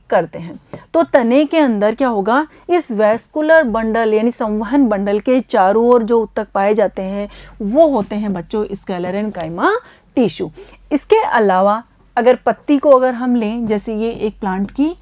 करते हैं। तो तने के अंदर क्या होगा, इस वेस्कुलर बंडल यानी संवहन बंडल के चारों ओर जो ऊतक पाए जाते हैं वो होते हैं बच्चों स्क्लेरेनकाइमा टिश्यू। इसके अलावा अगर पत्ती को अगर हम लें, जैसे ये एक प्लांट की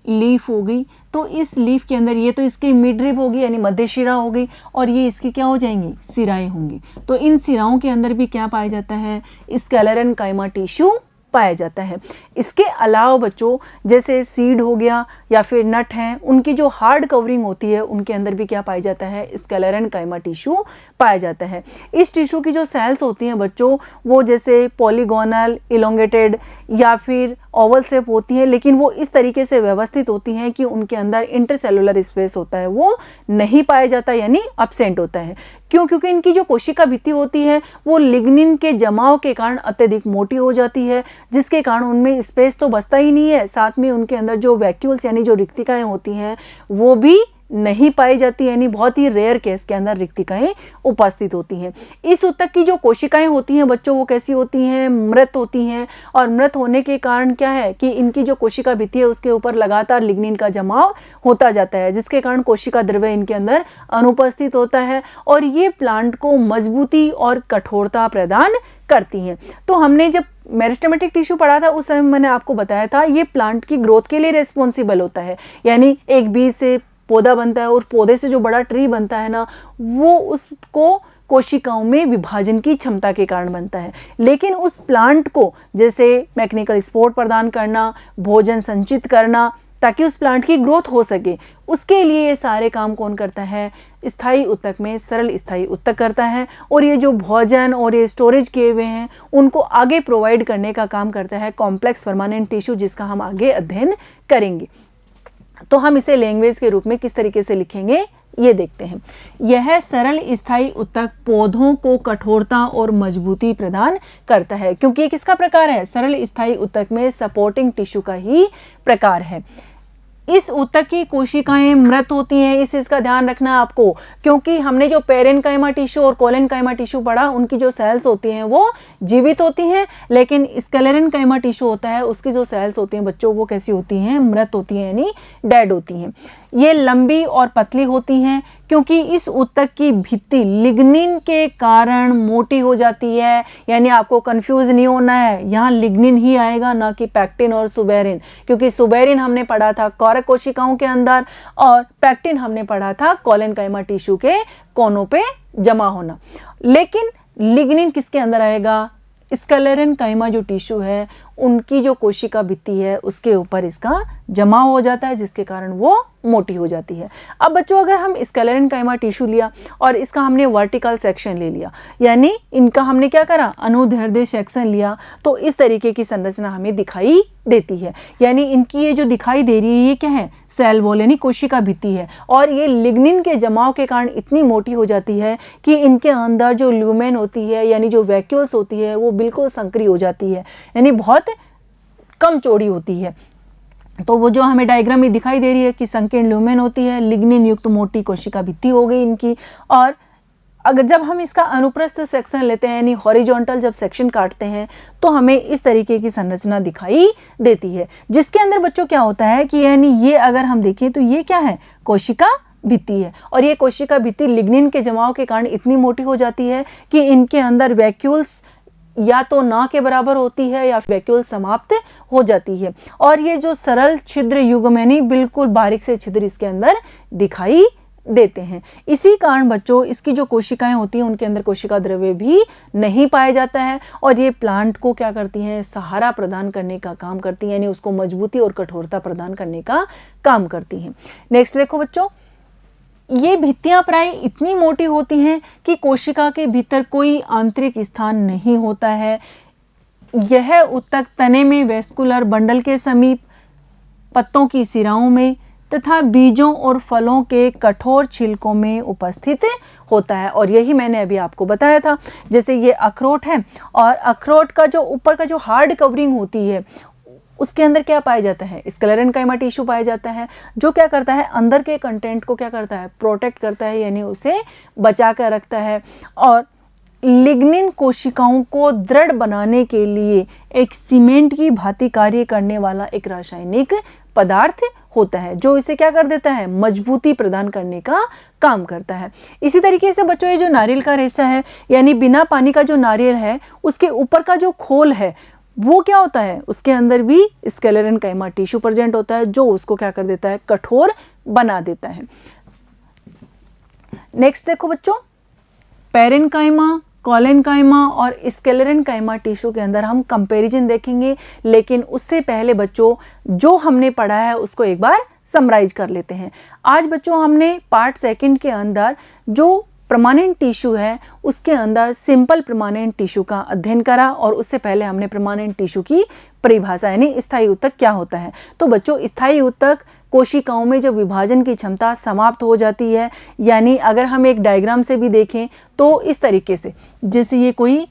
लीफ हो गई, तो इस लीफ के अंदर ये तो इसकी मिडरिब होगी यानी मध्य शिरा हो गई, और ये इसकी क्या हो जाएंगी, सिराएं होंगी। तो इन सिराओं के अंदर भी क्या पाया जाता है, स्क्लेरेनकाइमा टिश्यू पाया जाता है। इसके अलावा बच्चों जैसे सीड हो गया या फिर नट हैं, उनकी जो हार्ड कवरिंग होती है उनके अंदर भी क्या पाया जाता है, स्क्लेरेन्काइमा टिश्यू पाया जाता है। इस टिश्यू की जो सेल्स होती हैं बच्चों वो जैसे पॉलीगोनल, इलोंगेटेड या फिर ओवल शेप होती है, लेकिन वो इस तरीके से व्यवस्थित होती हैं कि उनके अंदर इंटरसेलुलर स्पेस होता है वो नहीं पाया जाता, यानी एब्सेंट होता है। क्यों? क्योंकि इनकी जो कोशिका भित्ति होती है वो लिग्निन के जमाव के कारण अत्यधिक मोटी हो जाती है, जिसके कारण उनमें स्पेस तो बचता ही नहीं है, साथ में उनके अंदर जो वैक्यूल्स यानी जो रिक्तिकाएं होती हैं वो भी नहीं पाई जाती, यानी बहुत ही रेयर केस के अंदर रिक्तिकाएं उपस्थित होती हैं। इस ऊतक की जो कोशिकाएं होती हैं बच्चों वो कैसी होती हैं, मृत होती हैं, और मृत होने के कारण क्या है कि इनकी जो कोशिका भित्ति है उसके ऊपर लगातार लिग्निन का जमाव होता जाता है, जिसके कारण कोशिका द्रव्य इनके अंदर अनुपस्थित होता है और ये प्लांट को मजबूती और कठोरता प्रदान करती हैं। तो हमने जब मेरिस्टेमेटिक टिश्यू पढ़ा था उस समय मैंने आपको बताया था ये प्लांट की ग्रोथ के लिए रिस्पॉन्सिबल होता है, यानी एक बीज से पौधा बनता है और पौधे से जो बड़ा ट्री बनता है ना वो उसको कोशिकाओं में विभाजन की क्षमता के कारण बनता है। लेकिन उस प्लांट को जैसे मैकेनिकल सपोर्ट प्रदान करना, भोजन संचित करना ताकि उस प्लांट की ग्रोथ हो सके, उसके लिए ये सारे काम कौन करता है, स्थायी ऊतक में सरल स्थायी ऊतक करता है। और ये जो भोजन और ये स्टोरेज किए हुए हैं उनको आगे प्रोवाइड करने का काम करता है कॉम्प्लेक्स परमानेंट टिश्यू, जिसका हम आगे अध्ययन करेंगे। तो हम इसे लैंग्वेज के रूप में किस तरीके से लिखेंगे ये देखते हैं। यह सरल स्थायी ऊतक पौधों को कठोरता और मजबूती प्रदान करता है, क्योंकि ये किसका प्रकार है, सरल स्थायी ऊतक में सपोर्टिंग टिश्यू का ही प्रकार है। इस ऊतक की कोशिकाएं मृत होती हैं, इस चीज का ध्यान रखना है आपको, क्योंकि हमने जो पेरेन्काइमा टिश्यू और कोलेन्काइमा टिश्यू पढ़ा उनकी जो सेल्स होती हैं वो जीवित होती हैं, लेकिन स्क्लेरेन्काइमा टिश्यू होता है उसकी जो सेल्स होती हैं बच्चों वो कैसी होती हैं, मृत होती हैं यानी डेड होती हैं। ये लंबी और पतली होती हैं क्योंकि इस ऊतक की भित्ति लिग्निन के कारण मोटी हो जाती है, यानी आपको कंफ्यूज नहीं होना है, यहाँ लिग्निन ही आएगा ना कि पैक्टिन और सुबेरिन, क्योंकि सुबेरिन हमने पढ़ा था कॉरक कोशिकाओं के अंदर और पैक्टिन हमने पढ़ा था कोलेन्काइमा टिश्यू के कोनों पे जमा होना। लेकिन लिग्निन किसके अंदर आएगा, स्क्लेरेन्काइमा जो टिश्यू है उनकी जो कोशिका भित्ति है उसके ऊपर इसका जमाव हो जाता है, जिसके कारण वो मोटी हो जाती है। अब बच्चों अगर हम स्क्लेरेन्काइमा टिश्यू लिया और इसका हमने वर्टिकल सेक्शन ले लिया, यानी इनका हमने क्या करा, अनुदैर्ध्य सेक्शन लिया, तो इस तरीके की संरचना हमें दिखाई देती है। यानी इनकी ये जो दिखाई दे रही है ये क्या है, सेल वॉल यानी कोशिका भित्ति है, और ये लिग्निन के जमाव के कारण इतनी मोटी हो जाती है कि इनके अंदर जो ल्यूमेन होती है यानी जो वैक्यूल्स होती है वो बिल्कुल संकरी हो जाती है, यानी बहुत कम चौड़ी होती है। तो वो जो हमें डायग्राम में दिखाई दे रही है कि संकीर्ण ल्यूमेन होती है, लिग्निन युक्त मोटी कोशिका भित्ति हो गई इनकी। और अगर जब हम इसका अनुप्रस्थ सेक्शन लेते हैं यानी हॉरिजॉन्टल जब सेक्शन काटते हैं तो हमें इस तरीके की संरचना दिखाई देती है, जिसके अंदर बच्चों क्या होता है कि यानी ये अगर हम देखें तो ये क्या है, कोशिका भित्ति है, और ये कोशिका भित्ति लिग्निन के जमाव के कारण इतनी मोटी हो जाती है कि इनके अंदर वैक्यूल्स या तो ना के बराबर होती है या वैक्यूल समाप्त हो जाती है, और ये जो सरल छिद्र युग्म यानी बिल्कुल बारीक से छिद्र इसके अंदर दिखाई देते हैं। इसी कारण बच्चों इसकी जो कोशिकाएं होती हैं उनके अंदर कोशिका द्रव्य भी नहीं पाया जाता है, और ये प्लांट को क्या करती हैं, सहारा प्रदान करने का काम करती हैं, यानी उसको मजबूती और कठोरता प्रदान करने का काम करती हैं। नेक्स्ट देखो बच्चों, ये भित्तियां प्राय इतनी मोटी होती हैं कि कोशिका के भीतर कोई आंतरिक स्थान नहीं होता है। यह ऊतक तने में वेस्कुलर बंडल के समीप, पत्तों की सिराओं में तथा बीजों और फलों के कठोर छिलकों में उपस्थित होता है। और यही मैंने अभी आपको बताया था, जैसे ये अखरोट है और अखरोट का जो ऊपर का जो हार्ड कवरिंग होती है उसके अंदर क्या पाया जाता है, स्क्लेरेन्काइमा टिश्यू पाया जाता है, जो क्या करता है अंदर के कंटेंट को क्या करता है, प्रोटेक्ट करता है, यानी उसे बचा कर रखता है। और लिग्निन कोशिकाओं को दृढ़ बनाने के लिए एक सीमेंट की भांति कार्य करने वाला एक रासायनिक पदार्थ होता है, जो इसे क्या कर देता है, मजबूती प्रदान करने का काम करता है। इसी तरीके से बच्चों ये जो नारियल का रेशा है यानी बिना पानी का जो नारियल है उसके ऊपर का जो खोल है वो क्या होता है, उसके अंदर भी स्क्लेरेन्काइमा टिश्यू प्रेजेंट होता है, जो उसको क्या कर देता है, कठोर बना देता है। नेक्स्ट देखो बच्चों, पेरेन्काइमा, कोलेनकाइमा और स्क्लेरेनकाइमा टिश्यू के अंदर हम कंपैरिजन देखेंगे, लेकिन उससे पहले बच्चों जो हमने पढ़ा है उसको एक बार समराइज कर लेते हैं। आज बच्चों हमने पार्ट सेकंड के अंदर जो परमानेंट टिश्यू है उसके अंदर सिंपल परमानेंट टिश्यू का अध्ययन करा, और उससे पहले हमने परमानेंट टिश्यू की परिभाषा यानी स्थायी ऊतक क्या होता है। तो बच्चों स्थायी ऊतक कोशिकाओं में जब विभाजन की क्षमता समाप्त हो जाती है, यानी अगर हम एक डायग्राम से भी देखें तो इस तरीके से, जैसे ये कोई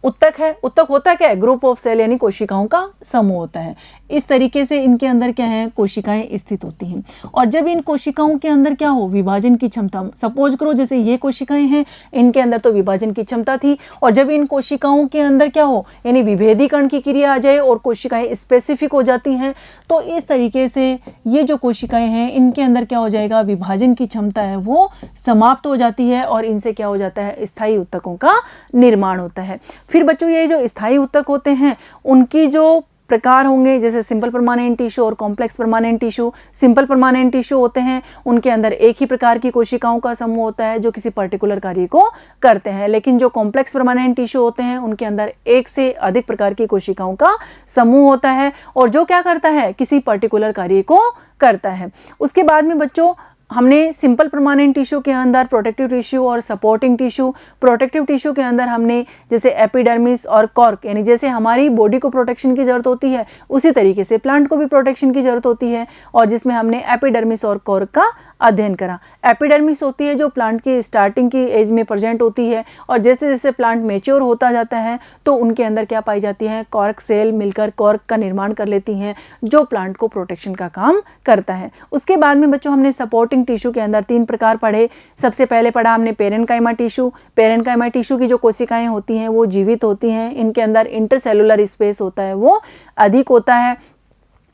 उत्तक है, उत्तक होता क्या है, ग्रुप ऑफ सेल यानी कोशिकाओं का समूह होता है। इस तरीके से इनके अंदर क्या है, कोशिकाएं स्थित होती हैं, और जब इन कोशिकाओं के अंदर क्या हो, विभाजन की क्षमता, सपोज करो जैसे ये कोशिकाएं हैं, इनके अंदर तो विभाजन की क्षमता थी, और जब इन कोशिकाओं के अंदर क्या हो, यानी विभेदीकरण की क्रिया आ जाए और कोशिकाएं स्पेसिफिक हो जाती हैं, तो इस तरीके से ये जो कोशिकाएं हैं इनके अंदर क्या हो जाएगा, विभाजन की क्षमता है वो समाप्त हो जाती है, और इनसे क्या हो जाता है, स्थायी ऊतकों का निर्माण होता है। फिर बच्चों ये जो स्थायी ऊतक होते हैं उनकी जो प्रकार होंगे, जैसे सिंपल परमानेंट टिश्यू और complex permanent tissue. Simple permanent tissue होते हैं उनके अंदर एक ही प्रकार की कोशिकाओं का समूह होता है जो किसी पर्टिकुलर कार्य को करते हैं, लेकिन जो कॉम्प्लेक्स परमानेंट टिश्यू होते हैं उनके अंदर एक से अधिक प्रकार की कोशिकाओं का समूह होता है, और जो क्या करता है, किसी पर्टिकुलर कार्य को करता है। उसके बाद में बच्चों हमने सिंपल परमानेंट टिश्यू के अंदर प्रोटेक्टिव टिश्यू और सपोर्टिंग टिश्यू, प्रोटेक्टिव टिश्यू के अंदर हमने जैसे एपिडर्मिस और कॉर्क, यानी जैसे हमारी बॉडी को प्रोटेक्शन की जरूरत होती है उसी तरीके से प्लांट को भी प्रोटेक्शन की जरूरत होती है, और जिसमें हमने एपिडर्मिस और कॉर्क का अध्ययन करा। एपिडर्मिस होती है जो प्लांट की स्टार्टिंग की एज में प्रेजेंट होती है, और जैसे जैसे प्लांट मेच्योर होता जाता है तो उनके अंदर क्या पाई जाती है, कॉर्क सेल मिलकर कॉर्क का निर्माण कर लेती हैं जो प्लांट को प्रोटेक्शन का काम करता है। उसके बाद में बच्चों हमने सपोर्टिंग टिश्यू के अंदर 3 प्रकार पढ़े। सबसे पहले पढ़ा हमने पेरेनकाइमा टिश्यू। पेरेनकाइमा टिश्यू की जो कोशिकाएं होती हैं वो जीवित होती हैं, इनके अंदर इंटरसेलुलर स्पेस होता है वो अधिक होता है,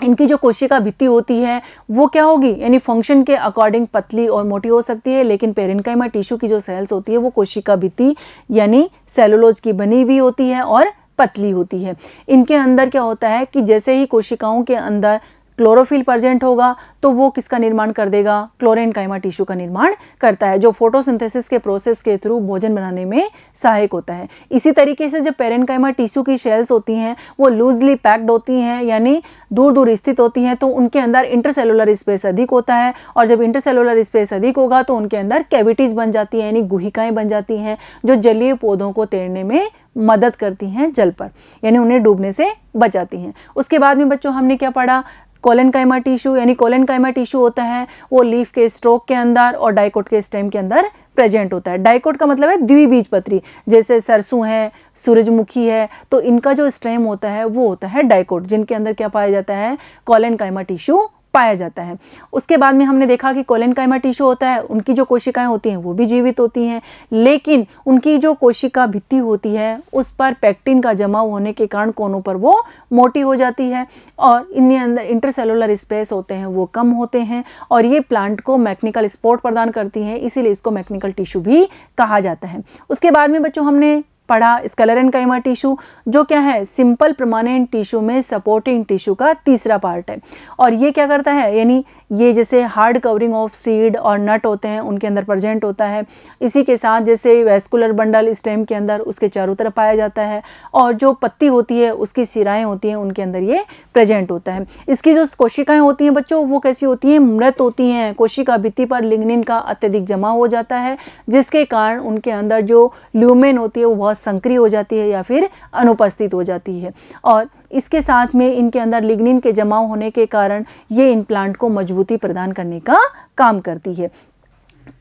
इनकी जो कोशिका भित्ति होती है वो क्या होगी, यानी फंक्शन के अकॉर्डिंग पतली और मोटी हो सकती है, लेकिन पेरेनकाइमा टिश्यू की जो सेल्स होती है वो कोशिका भित्ति यानी सेलुलोज की बनी हुई होती है और पतली होती है। इनके अंदर क्या होता है कि जैसे ही कोशिकाओं के अंदर क्लोरोफिल प्रेजेंट होगा तो वो किसका निर्माण कर देगा, क्लोरेनकाइमा टिश्यू का निर्माण करता है, जो फोटोसिंथेसिस के प्रोसेस के थ्रू भोजन बनाने में सहायक होता है। इसी तरीके से जब पेरेनकाइमा टिश्यू की शेल्स होती हैं वो लूजली पैक्ड होती हैं, यानी दूर दूर स्थित होती हैं, तो उनके अंदर इंटरसेलुलर स्पेस अधिक होता है, और जब इंटरसेलुलर स्पेस अधिक होगा तो उनके अंदर कैविटीज बन जाती हैं, यानी गुहिकाएं बन जाती हैं जो जलीय पौधों को तैरने में मदद करती हैं जल पर, यानी उन्हें डूबने से बचाती हैं। उसके बाद में बच्चों हमने क्या पढ़ा, कोलेनकाइमा टिश्यू, यानी कोलेनकाइमा टिश्यू होता है वो लीफ के स्टोक के अंदर और डाइकोट के स्टेम के अंदर प्रेजेंट होता है। डाइकोट का मतलब है द्विबीजपत्री, जैसे सरसों है, सूरजमुखी है, तो इनका जो स्टेम होता है वो होता है डाइकोट, जिनके अंदर क्या पाया जाता है, कोलेनकाइमा टिश्यू पाया जाता है। उसके बाद में हमने देखा कि कोलेनकाइमा टिश्यू होता है उनकी जो कोशिकाएं होती हैं वो भी जीवित होती हैं, लेकिन उनकी जो कोशिका भित्ति होती है उस पर पेक्टिन का जमाव होने के कारण कोनों पर वो मोटी हो जाती है, और इनके अंदर इंटरसेलुलर स्पेस होते हैं वो कम होते हैं, और ये प्लांट को मैकेनिकल सपोर्ट प्रदान करती हैं, इसीलिए इसको मैकेनिकल टिश्यू भी कहा जाता है। उसके बाद में बच्चों हमने पढ़ा स्क्लेरेनकाइमा टिश्यू, जो क्या है, सिंपल परमानेंट टिश्यू में सपोर्टिंग टिश्यू का तीसरा पार्ट है, और ये क्या करता है, यानी ये जैसे हार्ड कवरिंग ऑफ सीड और नट होते हैं उनके अंदर प्रेजेंट होता है, इसी के साथ जैसे वेस्कुलर बंडल स्टेम के अंदर उसके चारों तरफ पाया जाता है, और जो पत्ती होती है उसकी शिराएं होती हैं उनके अंदर ये प्रेजेंट होता है। इसकी जो कोशिकाएं होती हैं बच्चों वो कैसी होती हैं, मृत होती हैं, कोशिका भित्ति पर लिग्निन का अत्यधिक जमा हो जाता है, जिसके कारण उनके अंदर जो ल्यूमेन होती है वो बहुत संकरी हो जाती है या फिर अनुपस्थित हो जाती है, और इसके साथ में इनके अंदर लिग्निन के जमाव होने के कारण ये इन प्लांट को मजबूती प्रदान करने का काम करती है।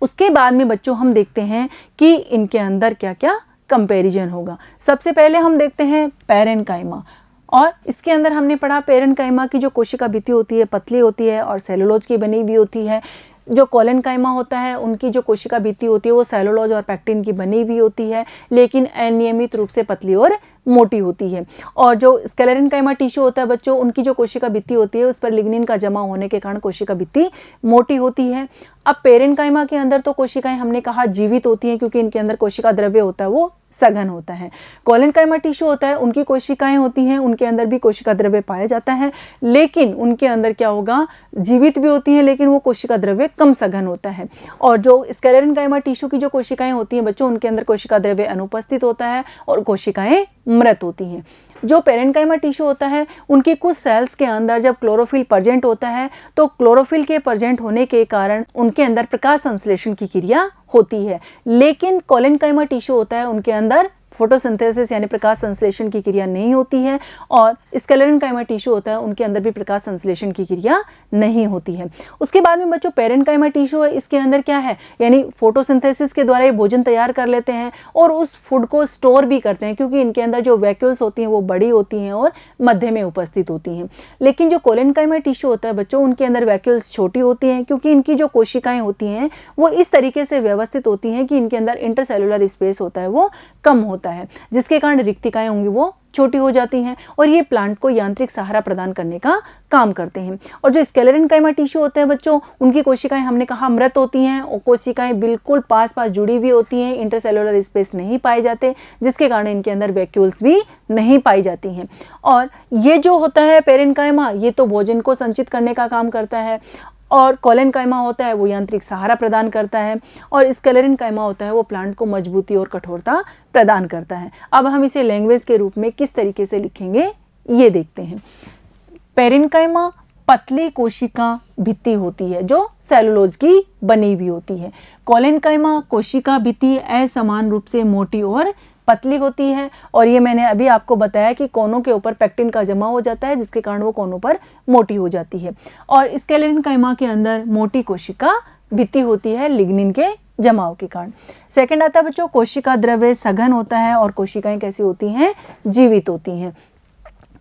उसके बाद में बच्चों हम देखते हैं कि इनके अंदर क्या क्या कंपैरिजन होगा। सबसे पहले हम देखते हैं पेरेनकाइमा, और इसके अंदर हमने पढ़ा पेरेनकाइमा की जो कोशिका भित्ति होती है पतली होती है और सेलुलोज की बनी हुई होती है। जो कोलेनकाइमा होता है उनकी जो कोशिका भित्ति होती है वो सेलुलोज और पेक्टिन की बनी हुई होती है, लेकिन अनियमित रूप से पतली और मोटी होती है। और जो स्क्लेरेन्काइमा टिश्यू होता है बच्चों, उनकी जो कोशिका भित्ति होती है उस पर लिग्निन का जमा होने के कारण कोशिका भित्ति मोटी होती है। अब पेरेन्काइमा के अंदर तो कोशिकाएं हमने कहा जीवित होती हैं क्योंकि इनके अंदर कोशिका द्रव्य होता है वो सघन होता है। कोलेनकाइमा टिश्यू होता है, उनकी कोशिकाएं होती हैं, उनके अंदर भी कोशिका द्रव्य पाया जाता है, लेकिन उनके अंदर क्या होगा, जीवित भी होती हैं लेकिन वो कोशिका द्रव्य कम सघन होता है। और जो स्क्लेरेन्काइमा टिश्यू की जो कोशिकाएं होती हैं बच्चों, उनके अंदर कोशिका द्रव्य अनुपस्थित होता है और कोशिकाएं मृत होती हैं। जो पेरेन्काइमा टिश्यू होता है, उनकी कुछ सेल्स के अंदर जब क्लोरोफिल प्रेजेंट होता है तो क्लोरोफिल के प्रेजेंट होने के कारण उनके अंदर प्रकाश संश्लेषण की क्रिया होती है। लेकिन कोलेनकाइमा टिश्यू होता है, उनके अंदर फोटोसिंथेसिस यानी प्रकाश संश्लेषण की क्रिया नहीं होती है। और स्क्लेरेन्काइमा टिश्यू होता है, उनके अंदर भी प्रकाश संश्लेषण की क्रिया नहीं होती है। उसके बाद में बच्चों पेरेन्काइमा टिश्यू है, इसके अंदर क्या है, यानी फोटोसिंथेसिस के द्वारा ये भोजन तैयार कर लेते हैं और उस फूड को स्टोर भी करते हैं क्योंकि इनके अंदर जो वैक्यूल्स होती हैं वो बड़ी होती हैं और मध्य में उपस्थित होती हैं। लेकिन जो कोलेनकाइमा टिश्यू होता है बच्चों, उनके अंदर वैक्यूल्स छोटी होती हैं क्योंकि इनकी जो कोशिकाएं होती हैं वो इस तरीके से व्यवस्थित होती हैं कि इनके अंदर इंटरसेलुलर स्पेस होता है वो कम होता है, जिसके कारण रिक्तिकाएं होंगी वो छोटी हो जाती हैं और ये प्लांट को यांत्रिक सहारा प्रदान करने का काम करते हैं। और जो स्क्लेरेन्काइमा टिश्यू होते हैं बच्चों, उनकी कोशिकाएं हमने कहा मृत होती हैं और कोशिकाएं बिल्कुल पास पास जुड़ी हुई होती हैं, इंटरसेलुलर स्पेस नहीं पाए जाते, जिसके कारण इनके अंदर वैक्यूल्स भी नहीं पाई जाती हैं। और ये जो होता है पेरेन्काइमा, ये तो भोजन को संचित करने का काम करता है और कोलेनकाइमा होता है वो यांत्रिक सहारा प्रदान करता है और स्क्लेरेन्काइमा होता है वो प्लांट को मजबूती और कठोरता प्रदान करता है। अब हम इसे लैंग्वेज के रूप में किस तरीके से लिखेंगे ये देखते हैं। पेरेन्काइमा पतली कोशिका भित्ति होती है जो सेलुलोज की बनी हुई होती है। कोलेनकाइमा कोशिका भित्ति असमान रूप से मोटी और पतली होती है और ये मैंने अभी आपको बताया कि कोनों के ऊपर पेक्टिन का जमा हो जाता है जिसके कारण वो कोनों पर मोटी हो जाती है। और स्क्लेरेन्काइमा के अंदर मोटी कोशिका भित्ति होती है लिग्निन के जमाव के कारण। सेकंड आता है बच्चों, कोशिका द्रव्य सघन होता है और कोशिकाएं कैसी होती हैं, जीवित होती हैं।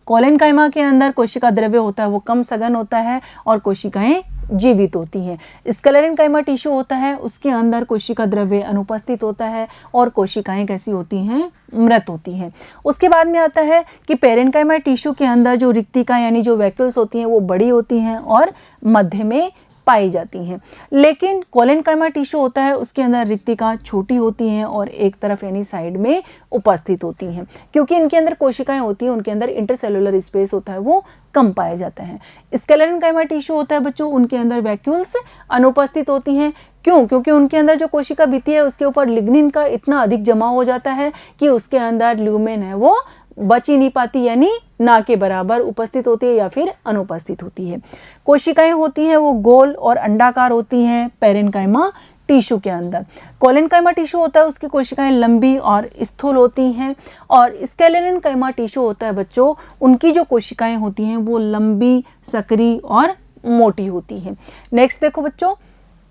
कोलेनकाइमा के अंदर कोशिका द्रव्य होता है वो कम सघन होता है और कोशिकाएं जीवित होती हैं। स्क्लेरेन्काइमा टिश्यू होता है, उसके अंदर कोशिका द्रव्य अनुपस्थित होता है और कोशिकाएं कैसी होती हैं, मृत होती हैं। उसके बाद में आता है कि पेरेन्काइमा टिश्यू के अंदर जो रिक्तिका यानी जो वैक्यूल्स होती हैं वो बड़ी होती हैं और मध्य में पाई जाती हैं। लेकिन कोलेनकाइमा टिश्यू होता है, उसके अंदर रिक्तिका छोटी होती हैं और एक तरफ यानी साइड में उपस्थित होती हैं। क्योंकि इनके अंदर कोशिकाएं होती हैं, उनके अंदर इंटरसेलुलर स्पेस होता है वो कम पाया जाता है। स्क्लेरेन्काइमा टिश्यू होता है बच्चों, उनके अंदर वैक्यूल्स अनुपस्थित होती हैं। क्यों? क्योंकि उनके अंदर जो कोशिका भित्ति है उसके ऊपर लिग्निन का इतना अधिक जमा हो जाता है कि उसके अंदर ल्यूमेन है वो बच ही नहीं पाती, यानी ना के बराबर उपस्थित होती है या फिर अनुपस्थित होती है। कोशिकाएं होती हैं वो गोल और अंडाकार होती हैं पेरेन्काइमा टिश्यू के अंदर। कोलेनकाइमा टिश्यू होता है, उसकी कोशिकाएं लंबी और स्थूल होती हैं और स्क्लेरेन्काइमा टिश्यू होता है बच्चों, उनकी जो कोशिकाएं होती हैं वो लंबी, सकरी और मोटी होती हैं। नेक्स्ट देखो बच्चों,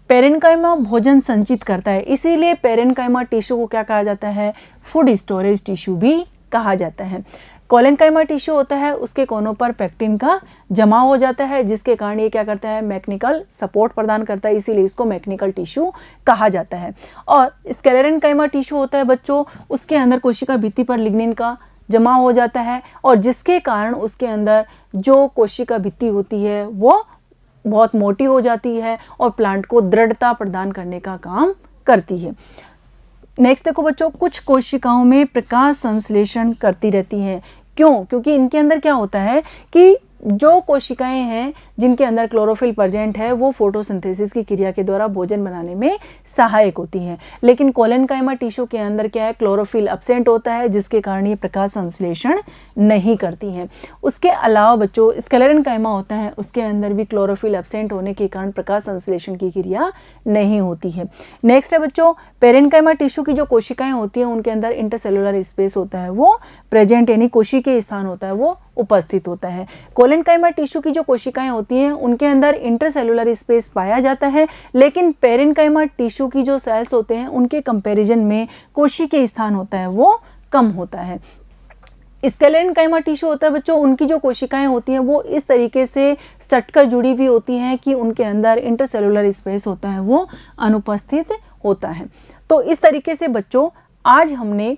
पेरेन्काइमा भोजन संचित करता है, इसीलिए पेरेन्काइमा टिश्यू को क्या कहा जाता है, फूड स्टोरेज टिश्यू भी कहा जाता है। कोलेनकाइमा टिश्यू होता है, उसके कोनों पर पेक्टिन का जमा हो जाता है जिसके कारण ये क्या करता है, मैकेनिकल सपोर्ट प्रदान करता है, इसीलिए इसको मैकेनिकल टिश्यू कहा जाता है। और स्क्लेरेन्काइमा टिश्यू होता है बच्चों, उसके अंदर कोशिका भित्ति पर लिग्निन का जमा हो जाता है और जिसके कारण उसके अंदर जो कोशिका भित्ति होती है वो बहुत मोटी हो जाती है और प्लांट को दृढ़ता प्रदान करने का काम करती है। नेक्स्ट देखो बच्चों, कुछ कोशिकाओं में प्रकाश संश्लेषण करती रहती हैं। क्यों? क्योंकि इनके अंदर क्या होता है कि जो कोशिकाएं हैं जिनके अंदर क्लोरोफिल प्रेजेंट है वो फोटोसिंथेसिस की क्रिया के द्वारा भोजन बनाने में सहायक होती हैं। लेकिन कोलेनकाइमा टिश्यू के अंदर क्या है, क्लोरोफिल एब्सेंट होता है जिसके कारण ये प्रकाश संश्लेषण नहीं करती हैं। उसके अलावा बच्चों स्क्लेरेन्काइमा होता है, उसके अंदर भी क्लोरोफिल एब्सेंट होने के कारण प्रकाश संश्लेषण की क्रिया नहीं होती है। नेक्स्ट है बच्चों, पेरेन्काइमा टिश्यू की जो कोशिकाएं होती हैं उनके अंदर इंटरसेलुलर स्पेस होता है वो प्रेजेंट, यानी कोशिकीय स्थान होता है वो उपस्थित होता है। कोलेनकाइमा टिश्यू की जो कोशिकाएं होती हैं उनके अंदर इंटरसेलुलर स्पेस पाया जाता है, लेकिन पेरेन्काइमा टिश्यू की जो सेल्स होते हैं उनके कंपैरिजन में कोशिकीय स्थान होता है वो कम होता है। स्क्लेरेन्काइमा टिश्यू होता है बच्चों, उनकी जो कोशिकाएं होती हैं वो इस तरीके से सटकर जुड़ी हुई होती हैं कि उनके अंदर इंटरसेलुलर स्पेस होता है वो अनुपस्थित होता है। तो इस तरीके से बच्चों आज हमने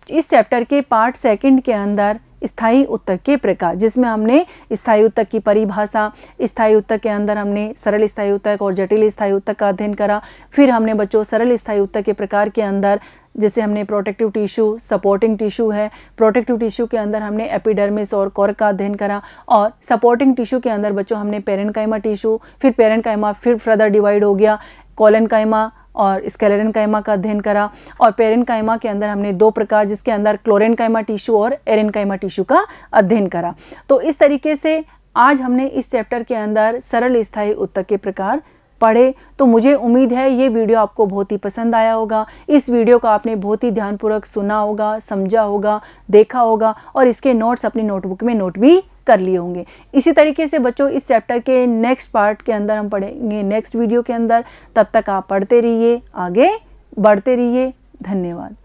इस चैप्टर के पार्ट सेकंड के अंदर स्थायी उत्तक के प्रकार, जिसमें हमने स्थायी उत्तक की परिभाषा, स्थायी उत्तक के अंदर हमने सरल स्थायी उत्तक और जटिल स्थायी उत्तक का अध्ययन करा। फिर हमने बच्चों सरल स्थायी उत्तक के प्रकार के अंदर जैसे हमने प्रोटेक्टिव टिश्यू, सपोर्टिंग टिश्यू है, प्रोटेक्टिव टिश्यू के अंदर हमने एपिडर्मिस और कोर का अध्ययन करा, और सपोर्टिंग टिश्यू के अंदर बच्चों हमने पेरेन्काइमा टिश्यू, फिर पेरेन्काइमा फिर फर्दर डिवाइड हो गया कोलेनकाइमा और स्केलेरेनकाइमा का अध्ययन करा। और पेरेन्काइमा के अंदर हमने दो प्रकार, जिसके अंदर क्लोरेनकाइमा टिश्यू और एरेनकाइमा टिश्यू का अध्ययन करा। तो इस तरीके से आज हमने इस चैप्टर के अंदर सरल स्थायी उत्तक के प्रकार पढ़े। तो मुझे उम्मीद है ये वीडियो आपको बहुत ही पसंद आया होगा। इस वीडियो को आपने बहुत ही ध्यानपूर्वक सुना होगा, समझा होगा, देखा होगा और इसके नोट्स अपनी नोटबुक में नोट भी कर लिए होंगे। इसी तरीके से बच्चों इस चैप्टर के नेक्स्ट पार्ट के अंदर हम पढ़ेंगे नेक्स्ट वीडियो के अंदर। तब तक आप पढ़ते रहिए, आगे बढ़ते रहिए। धन्यवाद।